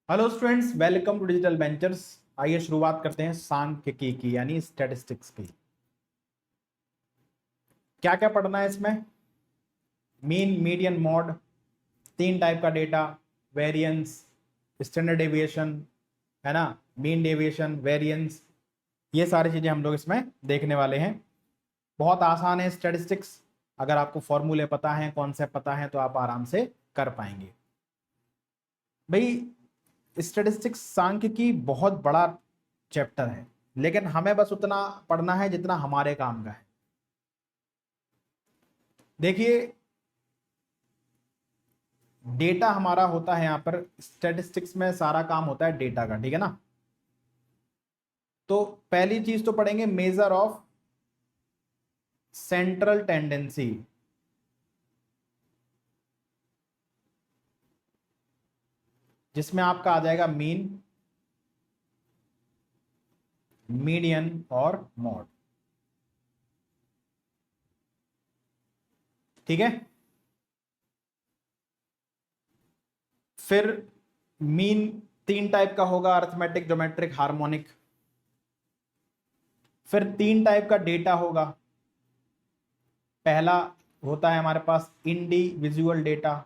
Hello students, welcome to digital ventures. आइए शुरुआत करते हैं सांख्यिकी की यानी स्टैटिस्टिक्स की। क्या क्या पढ़ना है इसमें? मीन, मीडियन, मॉड, तीन टाइप का डेटा, वेरिएंस, स्टैंडर्ड डेविएशन, है ना, मीन डेविएशन, वेरिएंस, ये सारी चीजें हम लोग इसमें देखने वाले हैं। बहुत आसान है स्टैटिस्टिक्स। अगर आपको फॉर्मूले पता है, कॉन्सेप्ट पता है, तो आप आराम से कर पाएंगे। भाई स्टैटिस्टिक्स सांख्यिकी बहुत बड़ा चैप्टर है, लेकिन हमें बस उतना पढ़ना है जितना हमारे काम का है। देखिए, डेटा हमारा होता है, यहाँ पर स्टैटिस्टिक्स में सारा काम होता है डेटा का, ठीक है ना। तो पहली चीज तो पढ़ेंगे मेजर ऑफ सेंट्रल टेंडेंसी। जिसमें आपका आ जाएगा मीन, मीडियन और मॉड, ठीक है। फिर मीन तीन टाइप का होगा, अरिथमेटिक, ज्योमेट्रिक, हार्मोनिक। फिर तीन टाइप का डेटा होगा। पहला होता है हमारे पास इंडिविजुअल डेटा।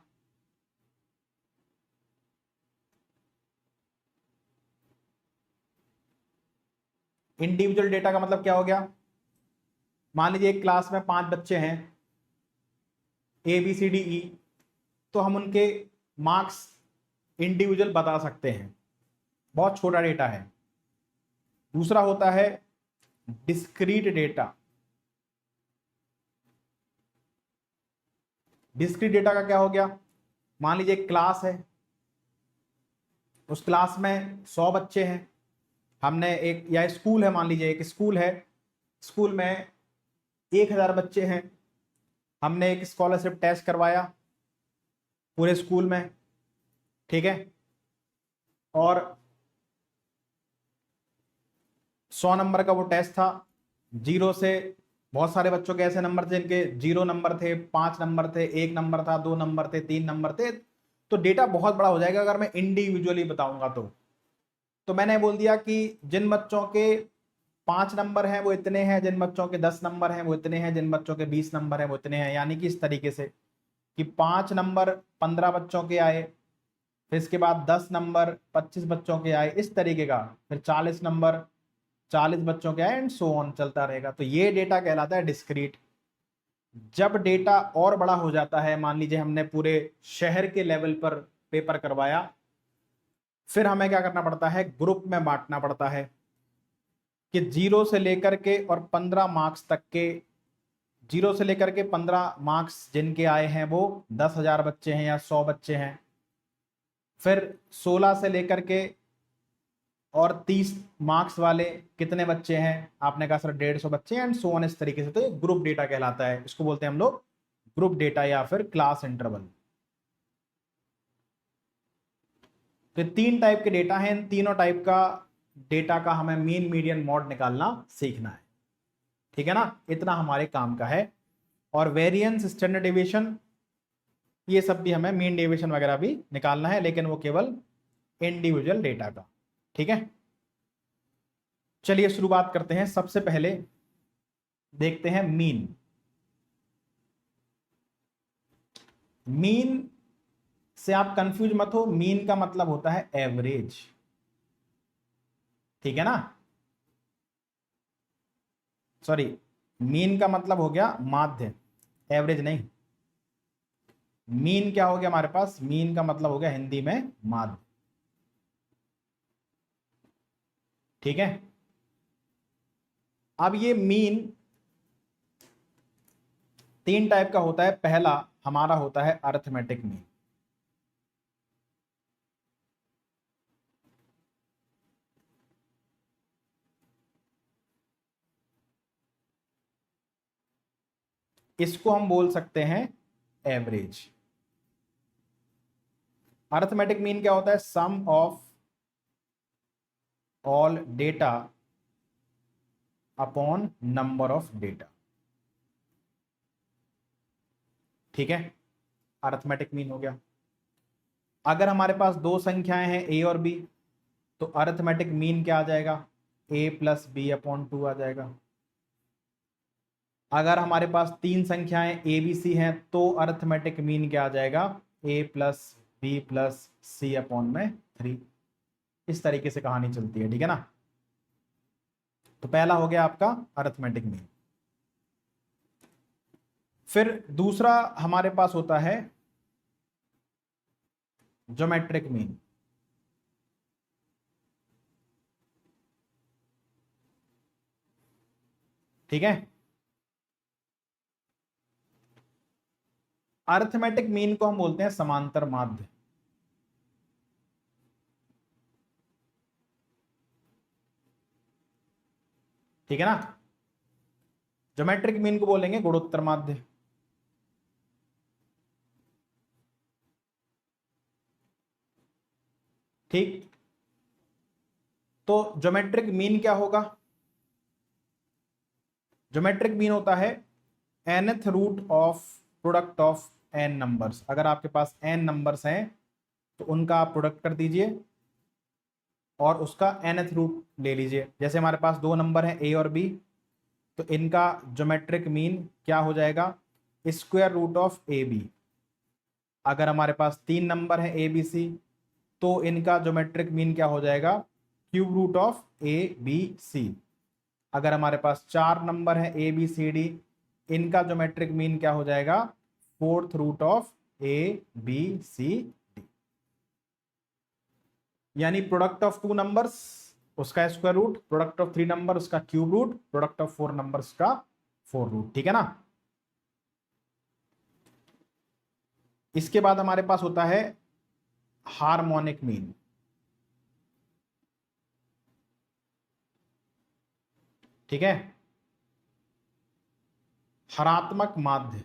इंडिविजुअल डेटा का मतलब क्या हो गया? मान लीजिए एक क्लास में 5 बच्चे हैं, ABCDE, तो हम उनके मार्क्स इंडिविजुअल बता सकते हैं। बहुत छोटा डेटा है। दूसरा होता है डिस्क्रीट डेटा। डिस्क्रीट डेटा का क्या हो गया? मान लीजिए एक क्लास है, उस क्लास में 100 बच्चे हैं। हमने एक, या स्कूल है, मान लीजिए एक स्कूल है, स्कूल में 1000 बच्चे हैं। हमने एक स्कॉलरशिप टेस्ट करवाया पूरे स्कूल में, ठीक है। और 100 नंबर का वो टेस्ट था। जीरो से बहुत सारे बच्चों के ऐसे नंबर थे जिनके 0 नंबर थे, 5 नंबर थे, 1 नंबर था, 2 नंबर थे, 3 नंबर थे। तो डेटा बहुत बड़ा हो जाएगा अगर मैं इंडिविजुअली बताऊंगा तो मैंने बोल दिया कि जिन बच्चों के 5 नंबर हैं वो इतने हैं, जिन बच्चों के 10 नंबर हैं वो इतने हैं, जिन बच्चों के 20 नंबर हैं वो इतने हैं। यानी कि इस तरीके से कि 5 नंबर 15 बच्चों के आए, फिर इसके बाद 10 नंबर 25 बच्चों के आए, इस तरीके का। फिर 40 नंबर 40 बच्चों के आए, एंड सो ऑन चलता रहेगा। तो ये डेटा कहलाता है डिस्क्रीट। जब डेटा और बड़ा हो जाता है, मान लीजिए हमने पूरे शहर के लेवल पर पेपर करवाया, फिर हमें क्या करना पड़ता है? ग्रुप में बांटना पड़ता है कि 0 से लेकर के और 15 मार्क्स तक के, 0 से लेकर के 15 मार्क्स जिनके आए हैं वो 10,000 बच्चे हैं या 100 बच्चे हैं। फिर 16 से लेकर के और 30 मार्क्स वाले कितने बच्चे हैं? आपने कहा सर 150 बच्चे, एंड सो ऑन, इस तरीके से। तो ग्रुप डेटा कहलाता है, इसको बोलते हैं हम लोग ग्रुप डेटा या फिर क्लास इंटरवल। तो तीन टाइप के डेटा हैं, इन तीनों टाइप का डेटा का हमें मीन, मीडियन, मॉड निकालना सीखना है, ठीक है ना। इतना हमारे काम का है। और वेरिएंस, स्टैंडर्ड डेविएशन, ये सब भी हमें, मीन डेविएशन वगैरह भी निकालना है, लेकिन वो केवल इंडिविजुअल डेटा का, ठीक है। चलिए शुरुआत करते हैं। सबसे पहले देखते हैं मीन। मीन से आप कंफ्यूज मत हो, मीन का मतलब होता है एवरेज, ठीक है ना। सॉरी, मीन का मतलब हो गया माध्य, एवरेज नहीं। मीन क्या हो गया हमारे पास? मीन का मतलब हो गया हिंदी में माध्य, ठीक है। अब ये मीन तीन टाइप का होता है। पहला हमारा होता है अरिथमेटिक मीन। इसको हम बोल सकते हैं एवरेज। अरिथमेटिक मीन क्या होता है? Sum of all data upon number of data, ठीक है। अरिथमेटिक मीन हो गया। अगर हमारे पास दो संख्याएं हैं ए और बी, तो अरिथमेटिक मीन क्या आ जाएगा, ए प्लस बी अपॉन 2 आ जाएगा। अगर हमारे पास तीन संख्याएं ए बी सी हैं तो अरिथमेटिक मीन क्या आ जाएगा, ए प्लस बी प्लस सी अपॉन में 3। इस तरीके से कहानी चलती है, ठीक है ना। तो पहला हो गया आपका अरिथमेटिक मीन। फिर दूसरा हमारे पास होता है ज्योमेट्रिक मीन। ठीक है, अरिथमेटिक मीन को हम बोलते हैं समांतर माध्य। ठीक है ना, ज्योमेट्रिक मीन को बोलेंगे गुणोत्तर माध्य। ठीक, तो ज्योमेट्रिक मीन क्या होगा, ज्योमेट्रिक मीन होता है nth root of product of n numbers. अगर आपके पास n नंबर्स हैं तो उनका आप प्रोडक्ट कर दीजिए और उसका nth रूट ले लीजिए। जैसे हमारे पास दो नंबर हैं a और b, तो इनका ज्योमेट्रिक मीन क्या हो जाएगा, square root of A B. अगर हमारे पास तीन नंबर है ए बी सी, तो इनका ज्योमेट्रिक मीन क्या हो जाएगा, cube root of A B C. अगर हमारे पास चार नंबर है ए बी सी डी, इनका ज्योमेट्रिक मीन क्या हो जाएगा, fourth root of A B C D. यानी प्रोडक्ट ऑफ टू नंबर्स उसका square root, product of three number उसका cube root, product of four numbers का फोर रूट। ठीक है ना। इसके बाद हमारे पास होता है हार्मोनिक मीन। ठीक है, हरात्मक माध्य।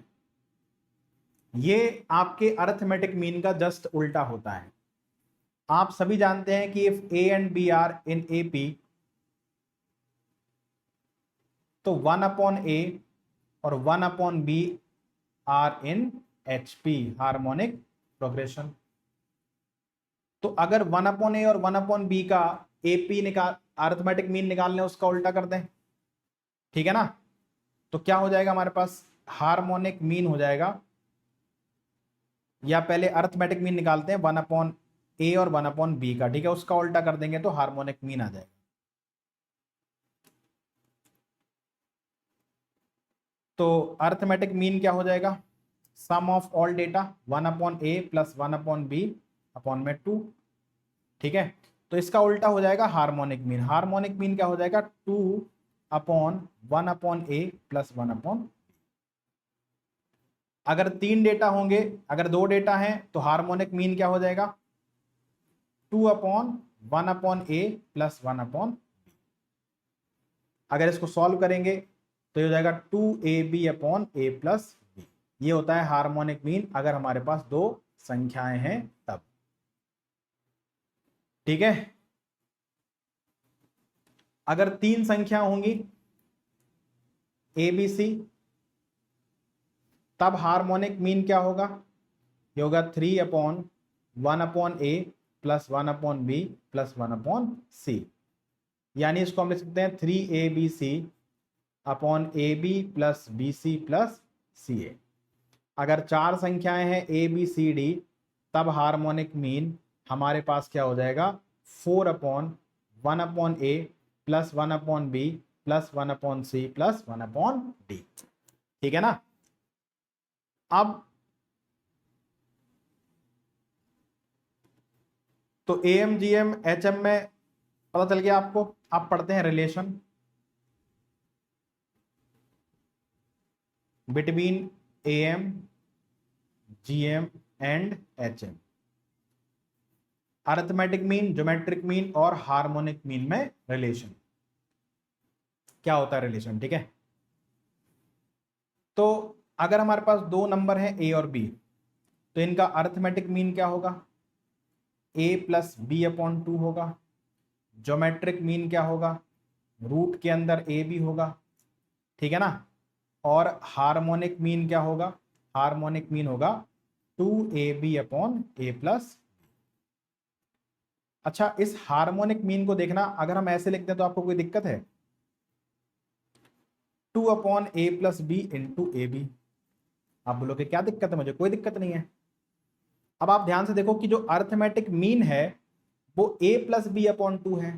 ये आपके अरिथमेटिक मीन का जस्ट उल्टा होता है। आप सभी जानते हैं कि if A and B are in A P, तो 1 अपॉन ए और 1 upon B are in H P, harmonic progression. तो अगर 1 अपॉन ए और 1 अपॉन बी का ए पी निकाल, अरिथमेटिक मीन निकालने उसका उल्टा कर दें, ठीक है ना, तो क्या हो जाएगा हमारे पास, हार्मोनिक मीन हो जाएगा। या पहले अरिथमेटिक मीन निकालते हैं 1 अपॉन ए और 1 अपॉन बी का, ठीक है, उसका उल्टा कर देंगे तो हार्मोनिक मीन आ जाएगा। तो अरिथमेटिक मीन क्या हो जाएगा, sum of all data 1 upon A plus 1 upon B upon में 2। ठीक है, तो इसका उल्टा हो जाएगा हार्मोनिक मीन। हार्मोनिक मीन क्या हो जाएगा, 2 upon 1 upon A plus 1 upon. अगर तीन डेटा होंगे, अगर दो डेटा हैं तो हार्मोनिक मीन क्या हो जाएगा, 2 upon 1 upon A plus 1 upon B. अगर इसको सॉल्व करेंगे तो ये हो जाएगा 2ab upon A plus B. ये होता है हार्मोनिक मीन अगर हमारे पास दो संख्याएं हैं तब। ठीक है, अगर तीन संख्या होंगी ए बी सी, तब हार्मोनिक मीन क्या होगा, ये होगा 3 upon 1 upon A plus 1 upon B plus 1 upon C. यानी इसको हम लिख सकते हैं 3abc upon A B plus B C plus C A. अगर चार संख्याएं हैं ए बी सी डी, तब हार्मोनिक मीन हमारे पास क्या हो जाएगा, 4 upon 1 upon A plus 1 upon B plus 1 upon C plus 1 upon D. ठीक है ना। अब तो ए M G M H M में पता चल गया आपको। आप पढ़ते हैं relation between A M G M and H M, arithmetic mean, geometric mean और हार्मोनिक मीन में रिलेशन क्या होता है, रिलेशन। ठीक है, तो अगर हमारे पास दो नंबर हैं ए और बी, तो इनका अरिथमेटिक मीन क्या होगा, ए प्लस बी अपॉन 2 होगा। ज्योमेट्रिक मीन क्या होगा, रूट के अंदर ए बी होगा। ठीक है ना। और हार्मोनिक मीन क्या होगा, हार्मोनिक मीन होगा 2ab अपॉन ए प्लस। अच्छा, इस हार्मोनिक मीन को देखना, अगर हम ऐसे लिखते हैं तो आपको कोई दिक्कत है? 2/a+b into A B. आप बोलोगे क्या दिक्कत है मुझे? कोई दिक्कत नहीं है। अब आप ध्यान से देखो कि जो अर्थमेटिक मीन है वो a+b/2 है,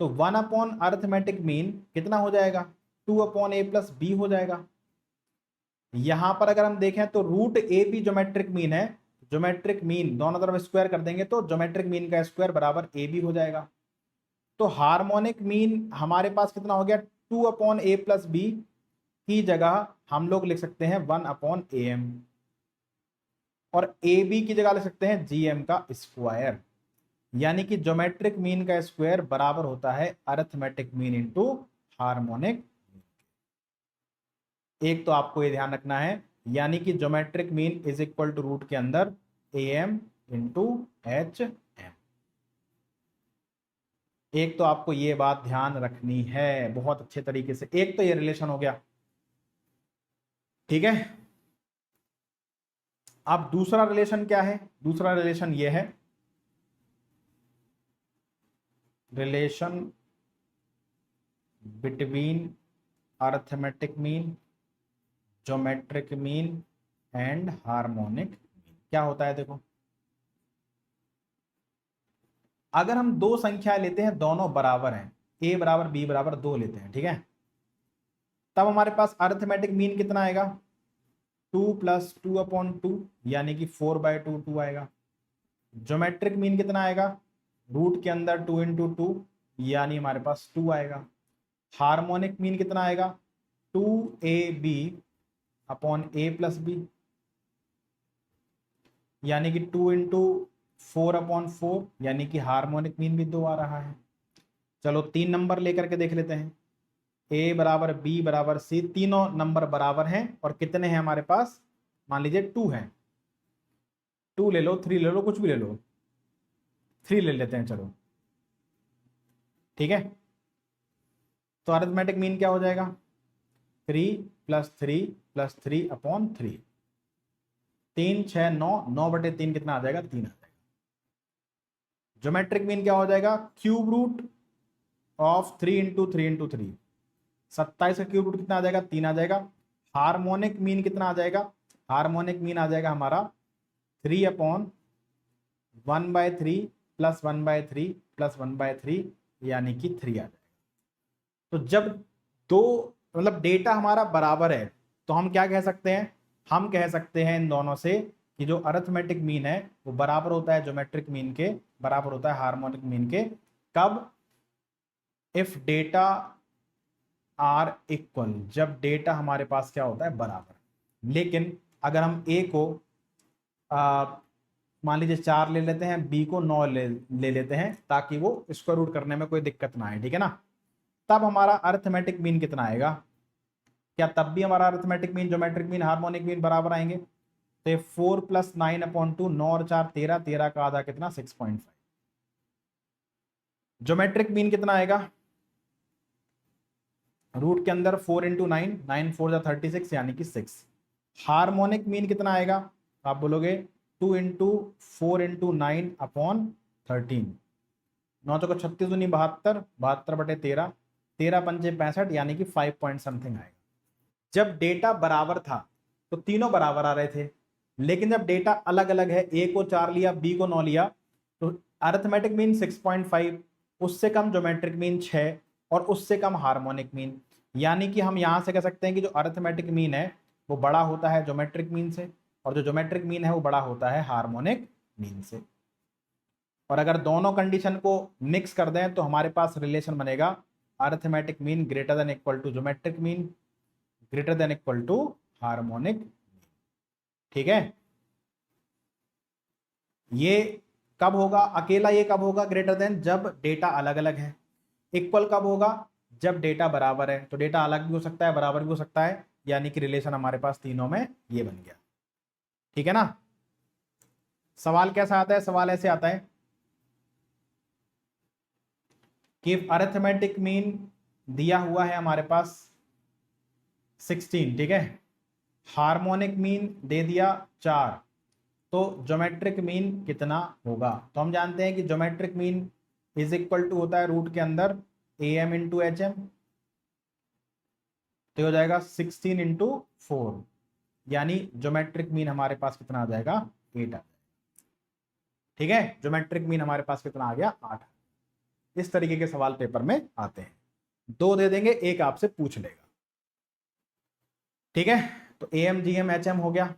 तो 1/अर्थमेटिक मीन कितना हो जाएगा? 2/a+b हो जाएगा। यहां पर अगर हम देखें तो रूट ए भी ज्योमेट्रिक मीन है, ज्योमेट्रिक मीन दोनों तरफ स्क्वायर कर देंगे तो ज्योमेट्रिक मीन का स्क्वायर बराबर ए बी हो जाएगा। तो हार्मोनिक मीन हमारे पास कितना हो गया? 2/a+b की जगह हम लोग लिख सकते हैं 1/am, और ए बी की जगह लिख सकते हैं gm का स्क्वायर। यानी कि ज्योमेट्रिक मीन का स्क्वायर बराबर होता है अरिथमेटिक मीन इंटू हार्मोनिक। एक तो आपको ये ध्यान रखना है, यानी कि geometric mean is equal to root के अंदर am इंटू एच एम। एक तो आपको ये बात ध्यान रखनी है बहुत अच्छे तरीके से। एक तो ये रिलेशन हो गया, ठीक है। अब दूसरा रिलेशन क्या है? दूसरा रिलेशन ये है, relation between arithmetic mean, geometric mean and harmonic mean. क्या होता है देखो, अगर हम दो संख्याएं लेते हैं दोनों बराबर हैं, a बराबर b बराबर 2 लेते हैं, ठीक है, तब हमारे पास अरिथमेटिक मीन कितना आएगा? 2 + 2/2 यानी कि 4/2 आएगा। ज्योमेट्रिक मीन कितना आएगा? रूट के अंदर 2 × 2 यानी हमारे पास 2 आएगा। हार्मोनिक मीन कितना आएगा? 2ab/a+b यानी कि 2 × 4/4 यानी कि हार्मोनिक मीन भी 2 आ रहा है। चलो 3 नंबर लेकर के देख लेते हैं। a बराबर b बराबर c, तीनों नंबर बराबर हैं और कितने हैं हमारे पास? मान लीजिए 2 हैं। 2 ले लो, 3 ले लो, कुछ भी ले लो, 3 ले लेते हैं चलो, ठीक है। तो अरिथमेटिक मीन क्या हो जाएगा? 3 + 3 + 3/3। 3 6 9, 9/3 कितना आ जाएगा? 3 आ जाएगा। ज्योमेट्रिक मीन क्या हो जाएगा? क्यूब रूट ऑफ 3 × 3 × 3, 27 का क्यूब रूट कितना आ जाएगा? 3 आ जाएगा। हार्मोनिक मीन कितना आ जाएगा? हार्मोनिक मीन आ जाएगा हमारा 3/1/3 + 1/3 + 1/3 यानी कि 3 आ जाएगा। तो जब दो मतलब डेटा हमारा बराबर है तो हम क्या कह सकते हैं? हम कह सकते हैं इन दोनों से कि जो अरिथमेटिक मीन है वो बराबर होता है ज्योमेट्रिक मीन के, बराबर होता है हार्मोनिक मीन के। कब? इफ डेटा आर इक्वल, जब डेटा हमारे पास क्या होता है? बराबर। लेकिन अगर हम ए को मान लीजिए 4 ले लेते हैं, बी को 9 ले लेते हैं ताकि वो स्क्वायर रूट करने में कोई दिक्कत ना आए, ठीक है ना, तब हमारा अरिथमेटिक मीन कितना आएगा? क्या तब भी हमारा arithmetic mean, geometric mean, harmonic mean बराबर आएंगे? तो 4 + 9/2, 9 और 4 13, 13 का आधा कितना? 6.5। ज्योमेट्रिक मीन कितना आएगा? रूट के अंदर 4 × 9, 9 4 जा 36 यानी कि 6। हार्मोनिक मीन कितना आएगा? आप बोलोगे 2 × 4 × 9/13, 9 चौको 36, दूनी 72, 72/13, 13 पंचे 65 यानी कि 5 पॉइंट समथिंग आएगा। जब डेटा बराबर था तो तीनों बराबर आ रहे थे, लेकिन जब डेटा अलग अलग है, ए को 4 लिया, बी को 9 लिया, तो अरिथमेटिक मीन 6.5, उससे कम ज्योमेट्रिक मीन 6 और उससे कम हार्मोनिक मीन। यानी कि हम यहां से कह सकते हैं कि जो अरिथमेटिक मीन है वो बड़ा होता है ज्योमेट्रिक मीन से, और जो ज्योमेट्रिक मीन है वो बड़ा होता है हार्मोनिक मीन से। और अगर दोनों कंडीशन को मिक्स कर दें तो हमारे पास रिलेशन बनेगा arithmetic mean greater than equal to geometric mean greater than equal to harmonic, ठीक है। ये कब होगा? अकेला ये कब होगा ग्रेटर देन? जब डेटा अलग अलग है। इक्वल कब होगा? जब डेटा बराबर है। तो डेटा अलग भी हो सकता है, बराबर भी हो सकता है, यानी कि रिलेशन हमारे पास तीनों में ये बन गया, ठीक है ना। सवाल कैसा आता है? सवाल ऐसे आता है कि अरिथमेटिक मीन दिया हुआ है हमारे पास 16, ठीक है, हार्मोनिक मीन दे दिया 4, तो ज्योमेट्रिक मीन कितना होगा? तो हम जानते हैं कि geometric mean is equal to होता है रूट के अंदर am इंटू एच एम, तो हो जाएगा 16 इंटू 4, यानी ज्योमेट्रिक मीन हमारे पास कितना आ जाएगा? 8 आ जाएगा। ठीक है, ज्योमेट्रिक मीन हमारे पास कितना आ गया? 8। इस तरीके के सवाल पेपर में आते हैं, 2 दे देंगे, एक आपसे पूछ लेगा। ठीक है, तो am gm hm हो गया।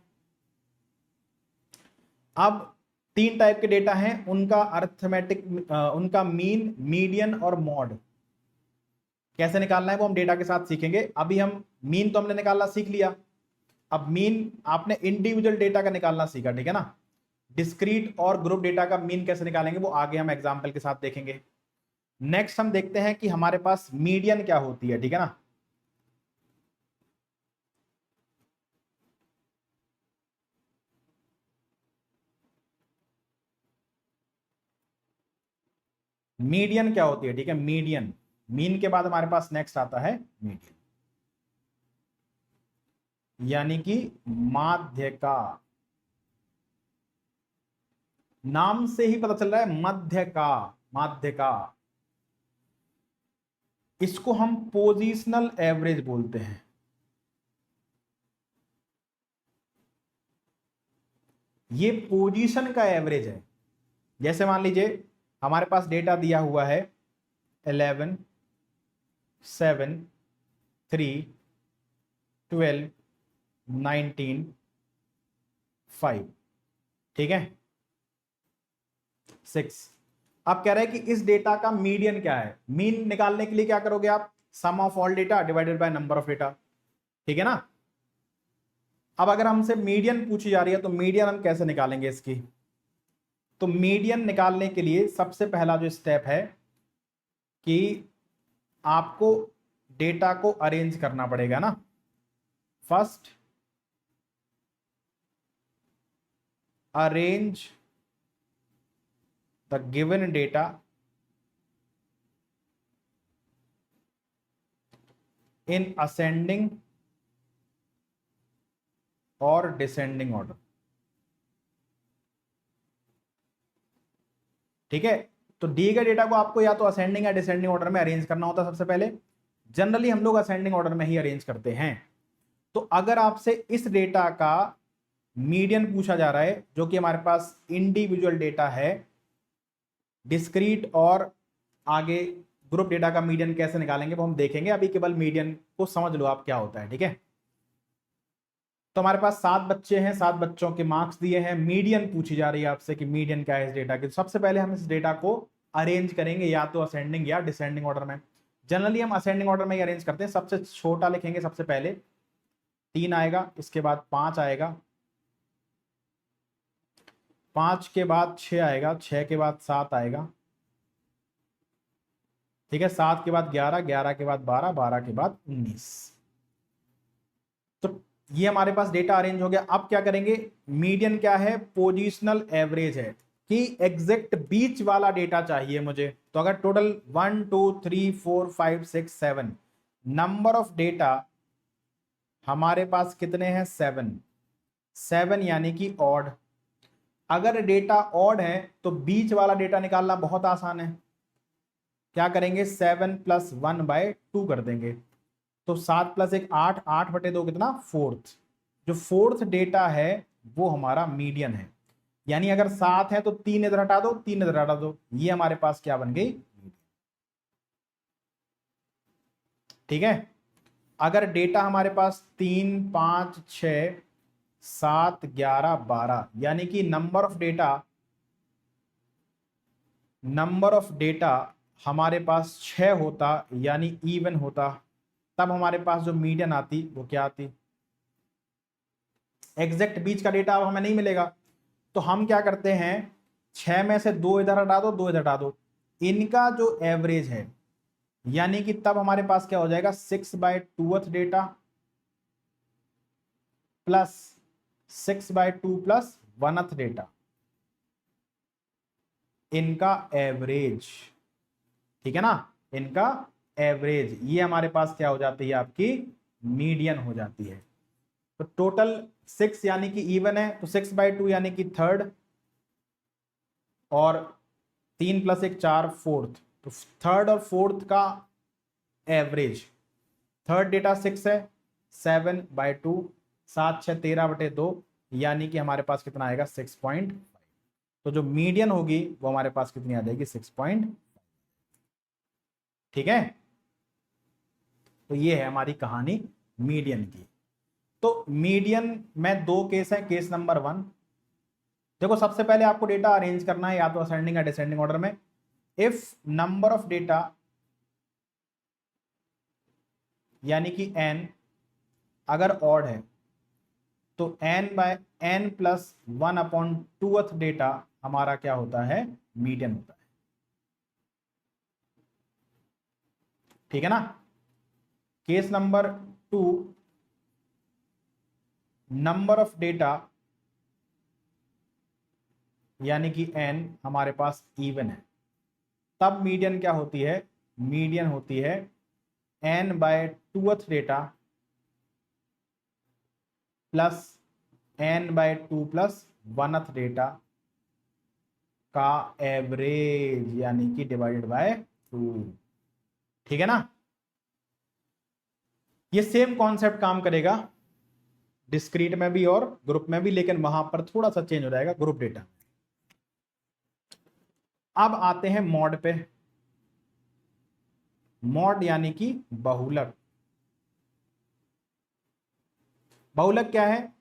अब 3 टाइप के डेटा हैं, उनका अर्थमेटिक, उनका मीन, मीडियन और मॉड कैसे निकालना है वो हम डेटा के साथ सीखेंगे। अभी हम मीन तो हमने निकालना सीख लिया, अब मीन आपने इंडिविजुअल डेटा का निकालना सीखा, ठीक है ना। डिस्क्रीट और ग्रुप डेटा का मीन कैसे निकालेंगे वो आगे हम एग्जांपल के साथ देखेंगे। नेक्स्ट हम देखते हैं कि हमारे पास मीडियन क्या होती है, ठीक है ना। मीडियन क्या होती है, ठीक है, मीडियन। मीन के बाद हमारे पास नेक्स्ट आता है मीडियन, यानी कि माध्य का। नाम से ही पता चल रहा है मध्य का, माध्य का। इसको हम पोजिशनल एवरेज बोलते हैं। ये पोजीशन का एवरेज है। जैसे मान लीजिए हमारे पास डेटा दिया हुआ है 11, 7, 3, 12, 19, 5, ठीक है, 6। अब कह रहे हैं कि इस डेटा का मीडियन क्या है। मीन निकालने के लिए क्या करोगे आप? Sum of all data divided by number of data, ठीक है ना। अब अगर हमसे मीडियन पूछी जा रही है तो मीडियन हम कैसे निकालेंगे इसकी? तो मीडियन निकालने के लिए सबसे पहला जो स्टेप है कि आपको डेटा को अरेंज करना पड़ेगा ना। First arrange the given data in ascending और डिसेंडिंग ऑर्डर, ठीक है। तो दिए गए डेटा को आपको या तो असेंडिंग या डिसेंडिंग ऑर्डर में अरेंज करना होता है सबसे पहले। जनरली हम लोग असेंडिंग ऑर्डर में ही अरेंज करते हैं। तो अगर आपसे इस डेटा का मीडियन पूछा जा रहा है, जो कि हमारे पास इंडिविजुअल डेटा है, डिस्क्रीट और आगे ग्रुप डेटा का मीडियन कैसे निकालेंगे वो हम देखेंगे। अभी केवल मीडियन को समझ लो आप क्या होता है, ठीक है। तो हमारे पास 7 बच्चे हैं, 7 बच्चों के मार्क्स दिए हैं, मीडियन पूछी जा रही है आपसे कि मीडियन क्या है इस डेटा की। तो सबसे पहले हम इस डेटा को अरेंज करेंगे या तो असेंडिंग या डिसेंडिंग ऑर्डर में। जनरली हम असेंडिंग ऑर्डर में ही अरेंज करते हैं। सबसे छोटा लिखेंगे, सबसे पहले 3 आएगा, इसके बाद 5 आएगा, 5 के बाद 6 आएगा, 6 के बाद 7 आएगा, ठीक है, 7 के बाद 11, 11 के बाद 12, 12 के बाद 19। तो ये हमारे पास डेटा अरेंज हो गया। अब क्या करेंगे? मीडियन क्या है? पोजिशनल एवरेज है कि एग्जैक्ट बीच वाला डेटा चाहिए मुझे। तो अगर टोटल 1 2 3 4 5 6 7 नंबर ऑफ डेटा हमारे पास कितने हैं? 7, 7 यानी कि ऑड। अगर डेटा ऑड है तो बीच वाला डेटा निकालना बहुत आसान है। क्या करेंगे? 7 + 1/2 कर देंगे। तो 7 + 1 8, 8/2 कितना? 4th। जो 4th डेटा है वो हमारा मीडियन है। यानी अगर 7 है तो 3 इधर हटा दो, 3 इधर हटा दो, ये हमारे पास क्या बन गई? ठीक है। अगर डेटा हमारे पास 3 5 6 7 11 12 यानी कि नंबर ऑफ डेटा हमारे पास 6 होता, यानी इवन होता, तब हमारे पास जो मीडियन आती वो क्या आती? एग्जैक्ट बीच का डेटा अब हमें नहीं मिलेगा, तो हम क्या करते हैं? 6 में से 2 इधर हटा दो, 2 इधर हटा दो, इनका जो एवरेज है, यानी कि तब हमारे पास क्या हो जाएगा? 6/2th data plus 6/2 plus 1th data, इनका एवरेज, ठीक है ना, इनका एवरेज, ये हमारे पास क्या हो जाती है? आपकी मीडियन हो जाती है। तो टोटल 6 यानी कि इवन है, तो 6/2 यानी कि थर्ड, और 3 + 1 4 फोर्थ। तो थर्ड और फोर्थ का एवरेज, थर्ड डेटा 6 है, 7/2, 7×6 13/2, यानी कि हमारे पास कितना आएगा 6.5। तो जो मीडियन होगी वो हमारे पास कितनी आ जाएगी 6.5। ठीक है, तो ये है हमारी कहानी मीडियन की। तो मीडियन में दो केस है। केस नंबर 1, देखो सबसे पहले आपको डेटा अरेंज करना है या तो असेंडिंग या डिसेंडिंग ऑर्डर में। इफ नंबर ऑफ डेटा यानी कि n अगर ऑड है तो n/n+1/2th डेटा हमारा क्या होता है, मीडियन होता है। ठीक है ना। Case number 2, number of data यानी कि n हमारे पास इवन है, तब मीडियन क्या होती है, मीडियन होती है n/2th data plus n/2+1th data का एवरेज यानी कि डिवाइडेड बाय 2। ठीक है ना। ये सेम कॉन्सेप्ट काम करेगा डिस्क्रीट में भी और ग्रुप में भी, लेकिन वहां पर थोड़ा सा चेंज हो जाएगा ग्रुप डेटा। अब आते हैं मॉड पे। मॉड यानी कि बहुलक। बहुलक क्या है,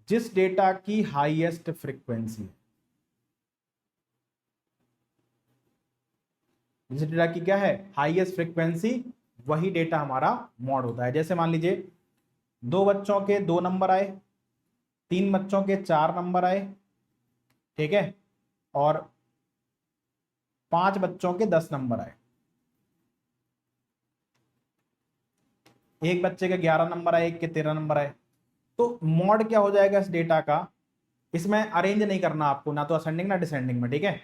जिस डेटा की हाईएस्ट फ्रीक्वेंसी है, जिस डेटा की क्या है हाईएस्ट फ्रीक्वेंसी, वही डेटा हमारा मॉड होता है। जैसे मान लीजिए 2 बच्चों के 2 नंबर आए, 3 बच्चों के 4 नंबर आए, ठीक है, और 5 बच्चों के 10 नंबर आए, एक बच्चे के 11 नंबर आए, एक के 13 नंबर आए। तो मॉड क्या हो जाएगा इस डेटा का, इसमें अरेंज नहीं करना आपको, ना तो असेंडिंग ना डिसेंडिंग में। ठीक है,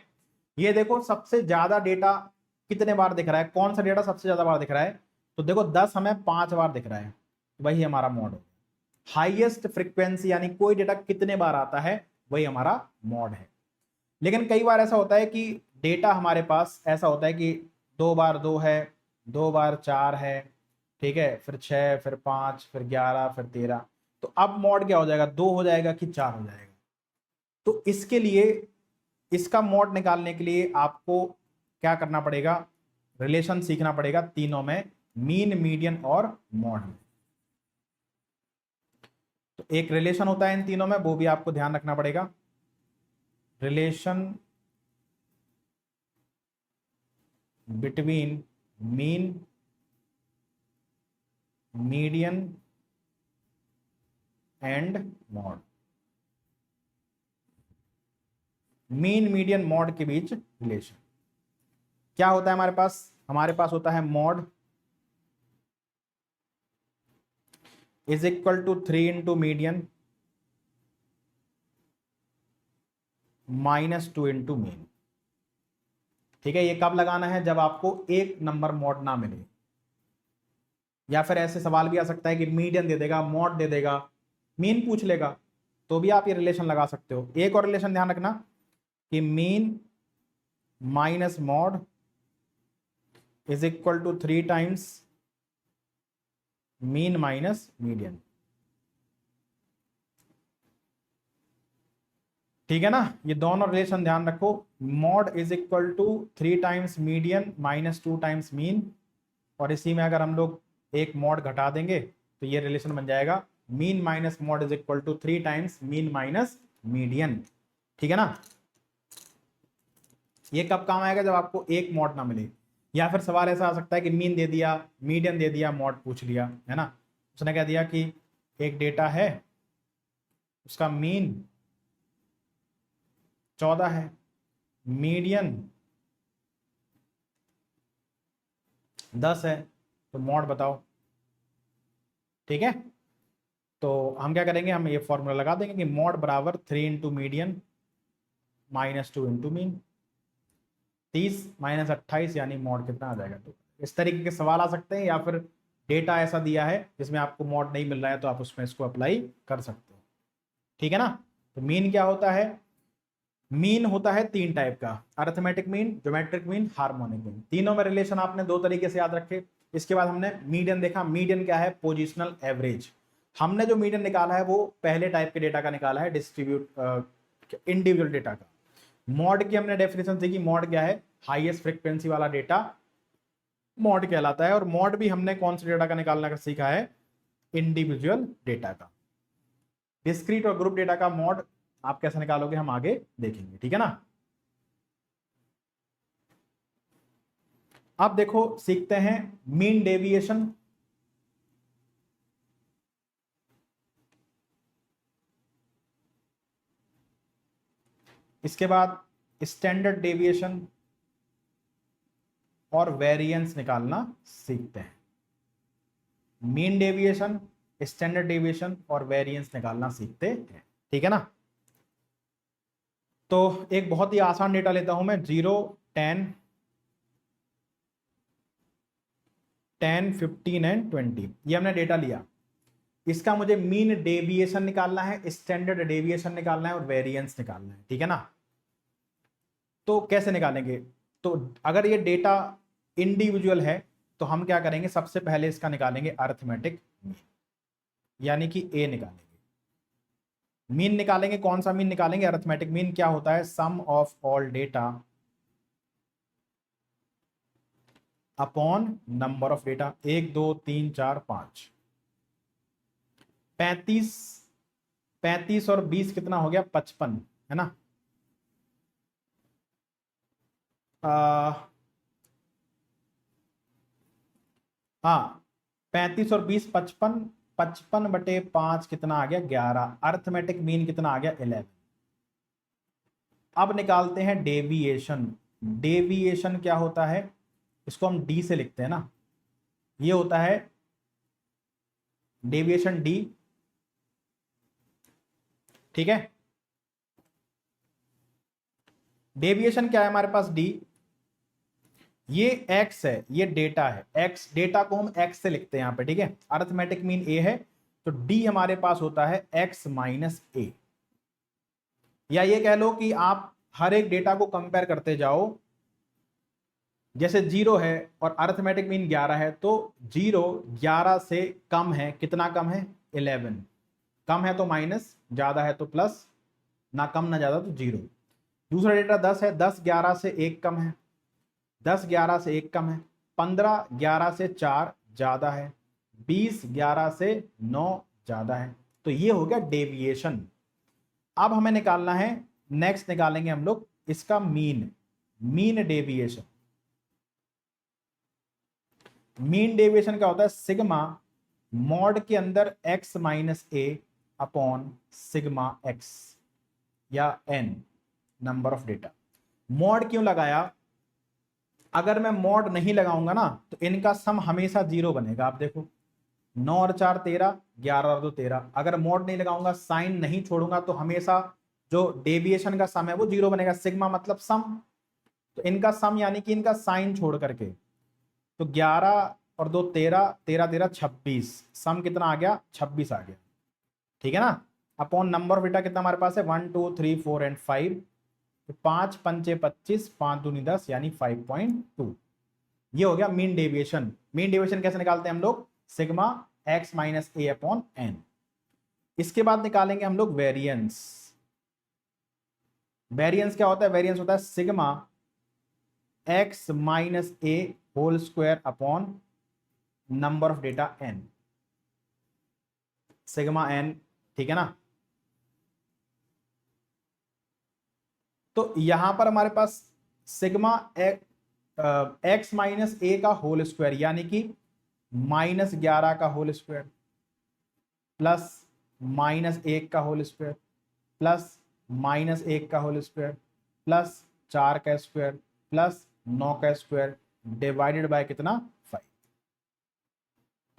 ये देखो सबसे ज्यादा डेटा कितने बार दिख रहा है, कौन सा डेटा सबसे ज्यादा बार दिख रहा है, तो देखो 10 हमें 5 बार दिख रहा है, वही हमारा मॉड है। हाईएस्ट फ्रीक्वेंसी यानी कोई डेटा कितने बार आता है, वही हमारा मॉड है। लेकिन कई बार ऐसा होता है कि डेटा हमारे पास ऐसा होता है कि 2 बार 2 है, 2 बार 4 है, ठीक है, फिर 6, फिर 5, फिर 11, फिर 13। तो अब मॉड क्या हो जाएगा, 2 हो जाएगा कि 4 हो जाएगा। तो इसके लिए, इसका मॉड निकालने के लिए आपको क्या करना पड़ेगा, रिलेशन सीखना पड़ेगा तीनों में, मीन, मीडियन और मॉड में। तो एक रिलेशन होता है इन तीनों में, वो भी आपको ध्यान रखना पड़ेगा। Relation between mean, median and mod. Mean, median, mod के बीच रिलेशन क्या होता है हमारे पास, हमारे पास होता है mode is equal to 3 into median -2 into mean. ठीक है, ये कब लगाना है, जब आपको एक नंबर मॉड ना मिले, या फिर ऐसे सवाल भी आ सकता है कि मीडियन दे देगा, मॉड दे देगा, मीन पूछ लेगा, तो भी आप ये रिलेशन लगा सकते हो। एक और रिलेशन ध्यान रखना कि mean minus mode is equal to 3 times mean minus median. ठीक है ना, ये दोनों रिलेशन ध्यान रखो। Mode is equal to 3 times median -2 times mean, और इसी में अगर हम लोग एक मॉड घटा देंगे तो ये रिलेशन बन जाएगा mean minus mode is equal to 3 times mean minus median. ठीक है ना। ये कब काम आएगा, जब आपको एक मॉड ना मिले, या फिर सवाल ऐसा आ सकता है कि मीन दे दिया, मीडियन दे दिया, मॉड पूछ लिया, है ना। उसने कह दिया कि एक डेटा है, उसका मीन 14 है, मीडियन 10 है, तो मॉड बताओ। ठीक है, तो हम क्या करेंगे, हम ये फॉर्मूला लगा देंगे कि मॉड बराबर 3 इंटू मीडियन -2 इंटू मीन, 30 - 28 यानी मॉड कितना आ जाएगा। तो इस तरीके के सवाल आ सकते हैं, या फिर डेटा ऐसा दिया है जिसमें आपको मॉड नहीं मिल रहा है तो आप उसमें इसको अप्लाई कर सकते हो, ठीक है ना। तो मीन क्या होता है, मीन होता है 3 टाइप का, arithmetic mean, geometric mean, harmonic mean. तीनों में रिलेशन आपने 2 तरीके से याद रखे। इसके बाद हमने मीडियन देखा। मीडियन क्या है, पोजिशनल एवरेज। हमने जो मीडियन निकाला है वो पहले टाइप के डेटा का निकाला है, इंडिविजुअल डेटा का। मॉड की हमने डेफिनेशन देखी। मॉड क्या है, हाईएस्ट फ्रीक्वेंसी वाला डेटा मॉड कहलाता है। और मॉड भी हमने कौन से डेटा का निकालना का सीखा है, इंडिविजुअल डेटा का। डिस्क्रीट और ग्रुप डेटा का मॉड आप कैसे निकालोगे हम आगे देखेंगे, ठीक है ना। अब देखो सीखते हैं मीन डेविएशन। इसके बाद स्टैंडर्ड डेविएशन और वेरिएंस निकालना सीखते हैं। मीन डेविएशन, स्टैंडर्ड डेविएशन और वेरिएंस निकालना सीखते हैं, ठीक है ना। तो एक बहुत ही आसान डेटा लेता हूं मैं, 0, 10, 10, 15 एंड 20। ये हमने डेटा लिया। इसका मुझे मीन डेविएशन निकालना है, स्टैंडर्ड डेविएशन निकालना है और वेरिएंस निकालना है, ठीक है ना। तो कैसे निकालेंगे, तो अगर ये डेटा इंडिविजुअल है तो हम क्या करेंगे, सबसे पहले इसका निकालेंगे अरिथमेटिक मीन, यानी कि ए निकालेंगे। मीन निकालेंगे, कौन सा मीन निकालेंगे, अरिथमेटिक मीन। क्या होता है, sum of all data upon number of data. 1, 2, 3, 4, 5, 35, 35 और 20 कितना हो गया, 55, है ना। हाँ, 35 और 20 55, 55/5 कितना आ गया, 11। अरिथमेटिक मीन कितना आ गया, 11। अब निकालते हैं डेविएशन। डेविएशन क्या होता है, इसको हम डी से लिखते हैं ना, ये होता है डेविएशन डी, ठीक है। डेविएशन क्या है हमारे पास, डी। ये x है, ये डेटा है x, डेटा को हम x से लिखते हैं यहां पे, ठीक है। अरिथमेटिक मीन a है तो d हमारे पास होता है x माइनस a। या ये कह लो कि आप हर एक डेटा को कंपेयर करते जाओ। जैसे 0 है और अरिथमेटिक मीन 11 है तो 0 11 से कम है, कितना कम है, 11। कम है तो माइनस, ज्यादा है तो प्लस, ना कम ना ज्यादा तो 0। दूसरा डेटा 10 है, 10 11 से 1 कम है, 10 11 से 1 कम है। 15 11 से 4 ज्यादा है, 20 11 से 9 ज्यादा है। तो ये हो गया डेविएशन। अब हमें निकालना है, नेक्स्ट निकालेंगे हम लोग इसका mean, mean deviation. Mean deviation क्या होता है, सिग्मा मॉड के अंदर x minus A upon sigma x या n, number of data. Mod क्यों लगाया, अगर मैं मॉड नहीं लगाऊंगा ना तो इनका सम हमेशा 0 बनेगा। आप देखो 9 और 4 13, 11 और 2 13। अगर मॉड नहीं लगाऊंगा, साइन नहीं छोड़ूंगा तो हमेशा जो डेविएशन का सम है वो 0 बनेगा। सिग्मा मतलब सम, तो इनका सम यानी कि इनका साइन छोड़ करके, तो 11 और 2 13, 13 13 26, सम कितना आ गया, 26 आ गया, ठीक है ना। अपॉन नंबर ऑफ डेटा कितना हमारे पास है, 1 2 3 4 एंड 5। तो 5 पंचे 25, 5 दूनी 10 यानी 5.2। ये हो गया मीन डेविएशन। मीन डेविएशन कैसे निकालते हैं हम लोग, sigma x minus A upon N. इसके बाद निकालेंगे हम लोग वेरिएंस। वेरिएंस क्या होता है, वेरिएंस होता है sigma x minus A whole square upon number of data n, sigma n, ठीक है ना। तो यहां पर हमारे पास सिग्मा x माइनस ए का होल स्क्वायर यानी कि -11 का होल स्क्वायर प्लस -1 का होल स्क्वायर प्लस -1 का होल स्क्वायर प्लस 4 का स्क्वायर प्लस 9 का स्क्वायर डिवाइडेड बाय कितना, 5।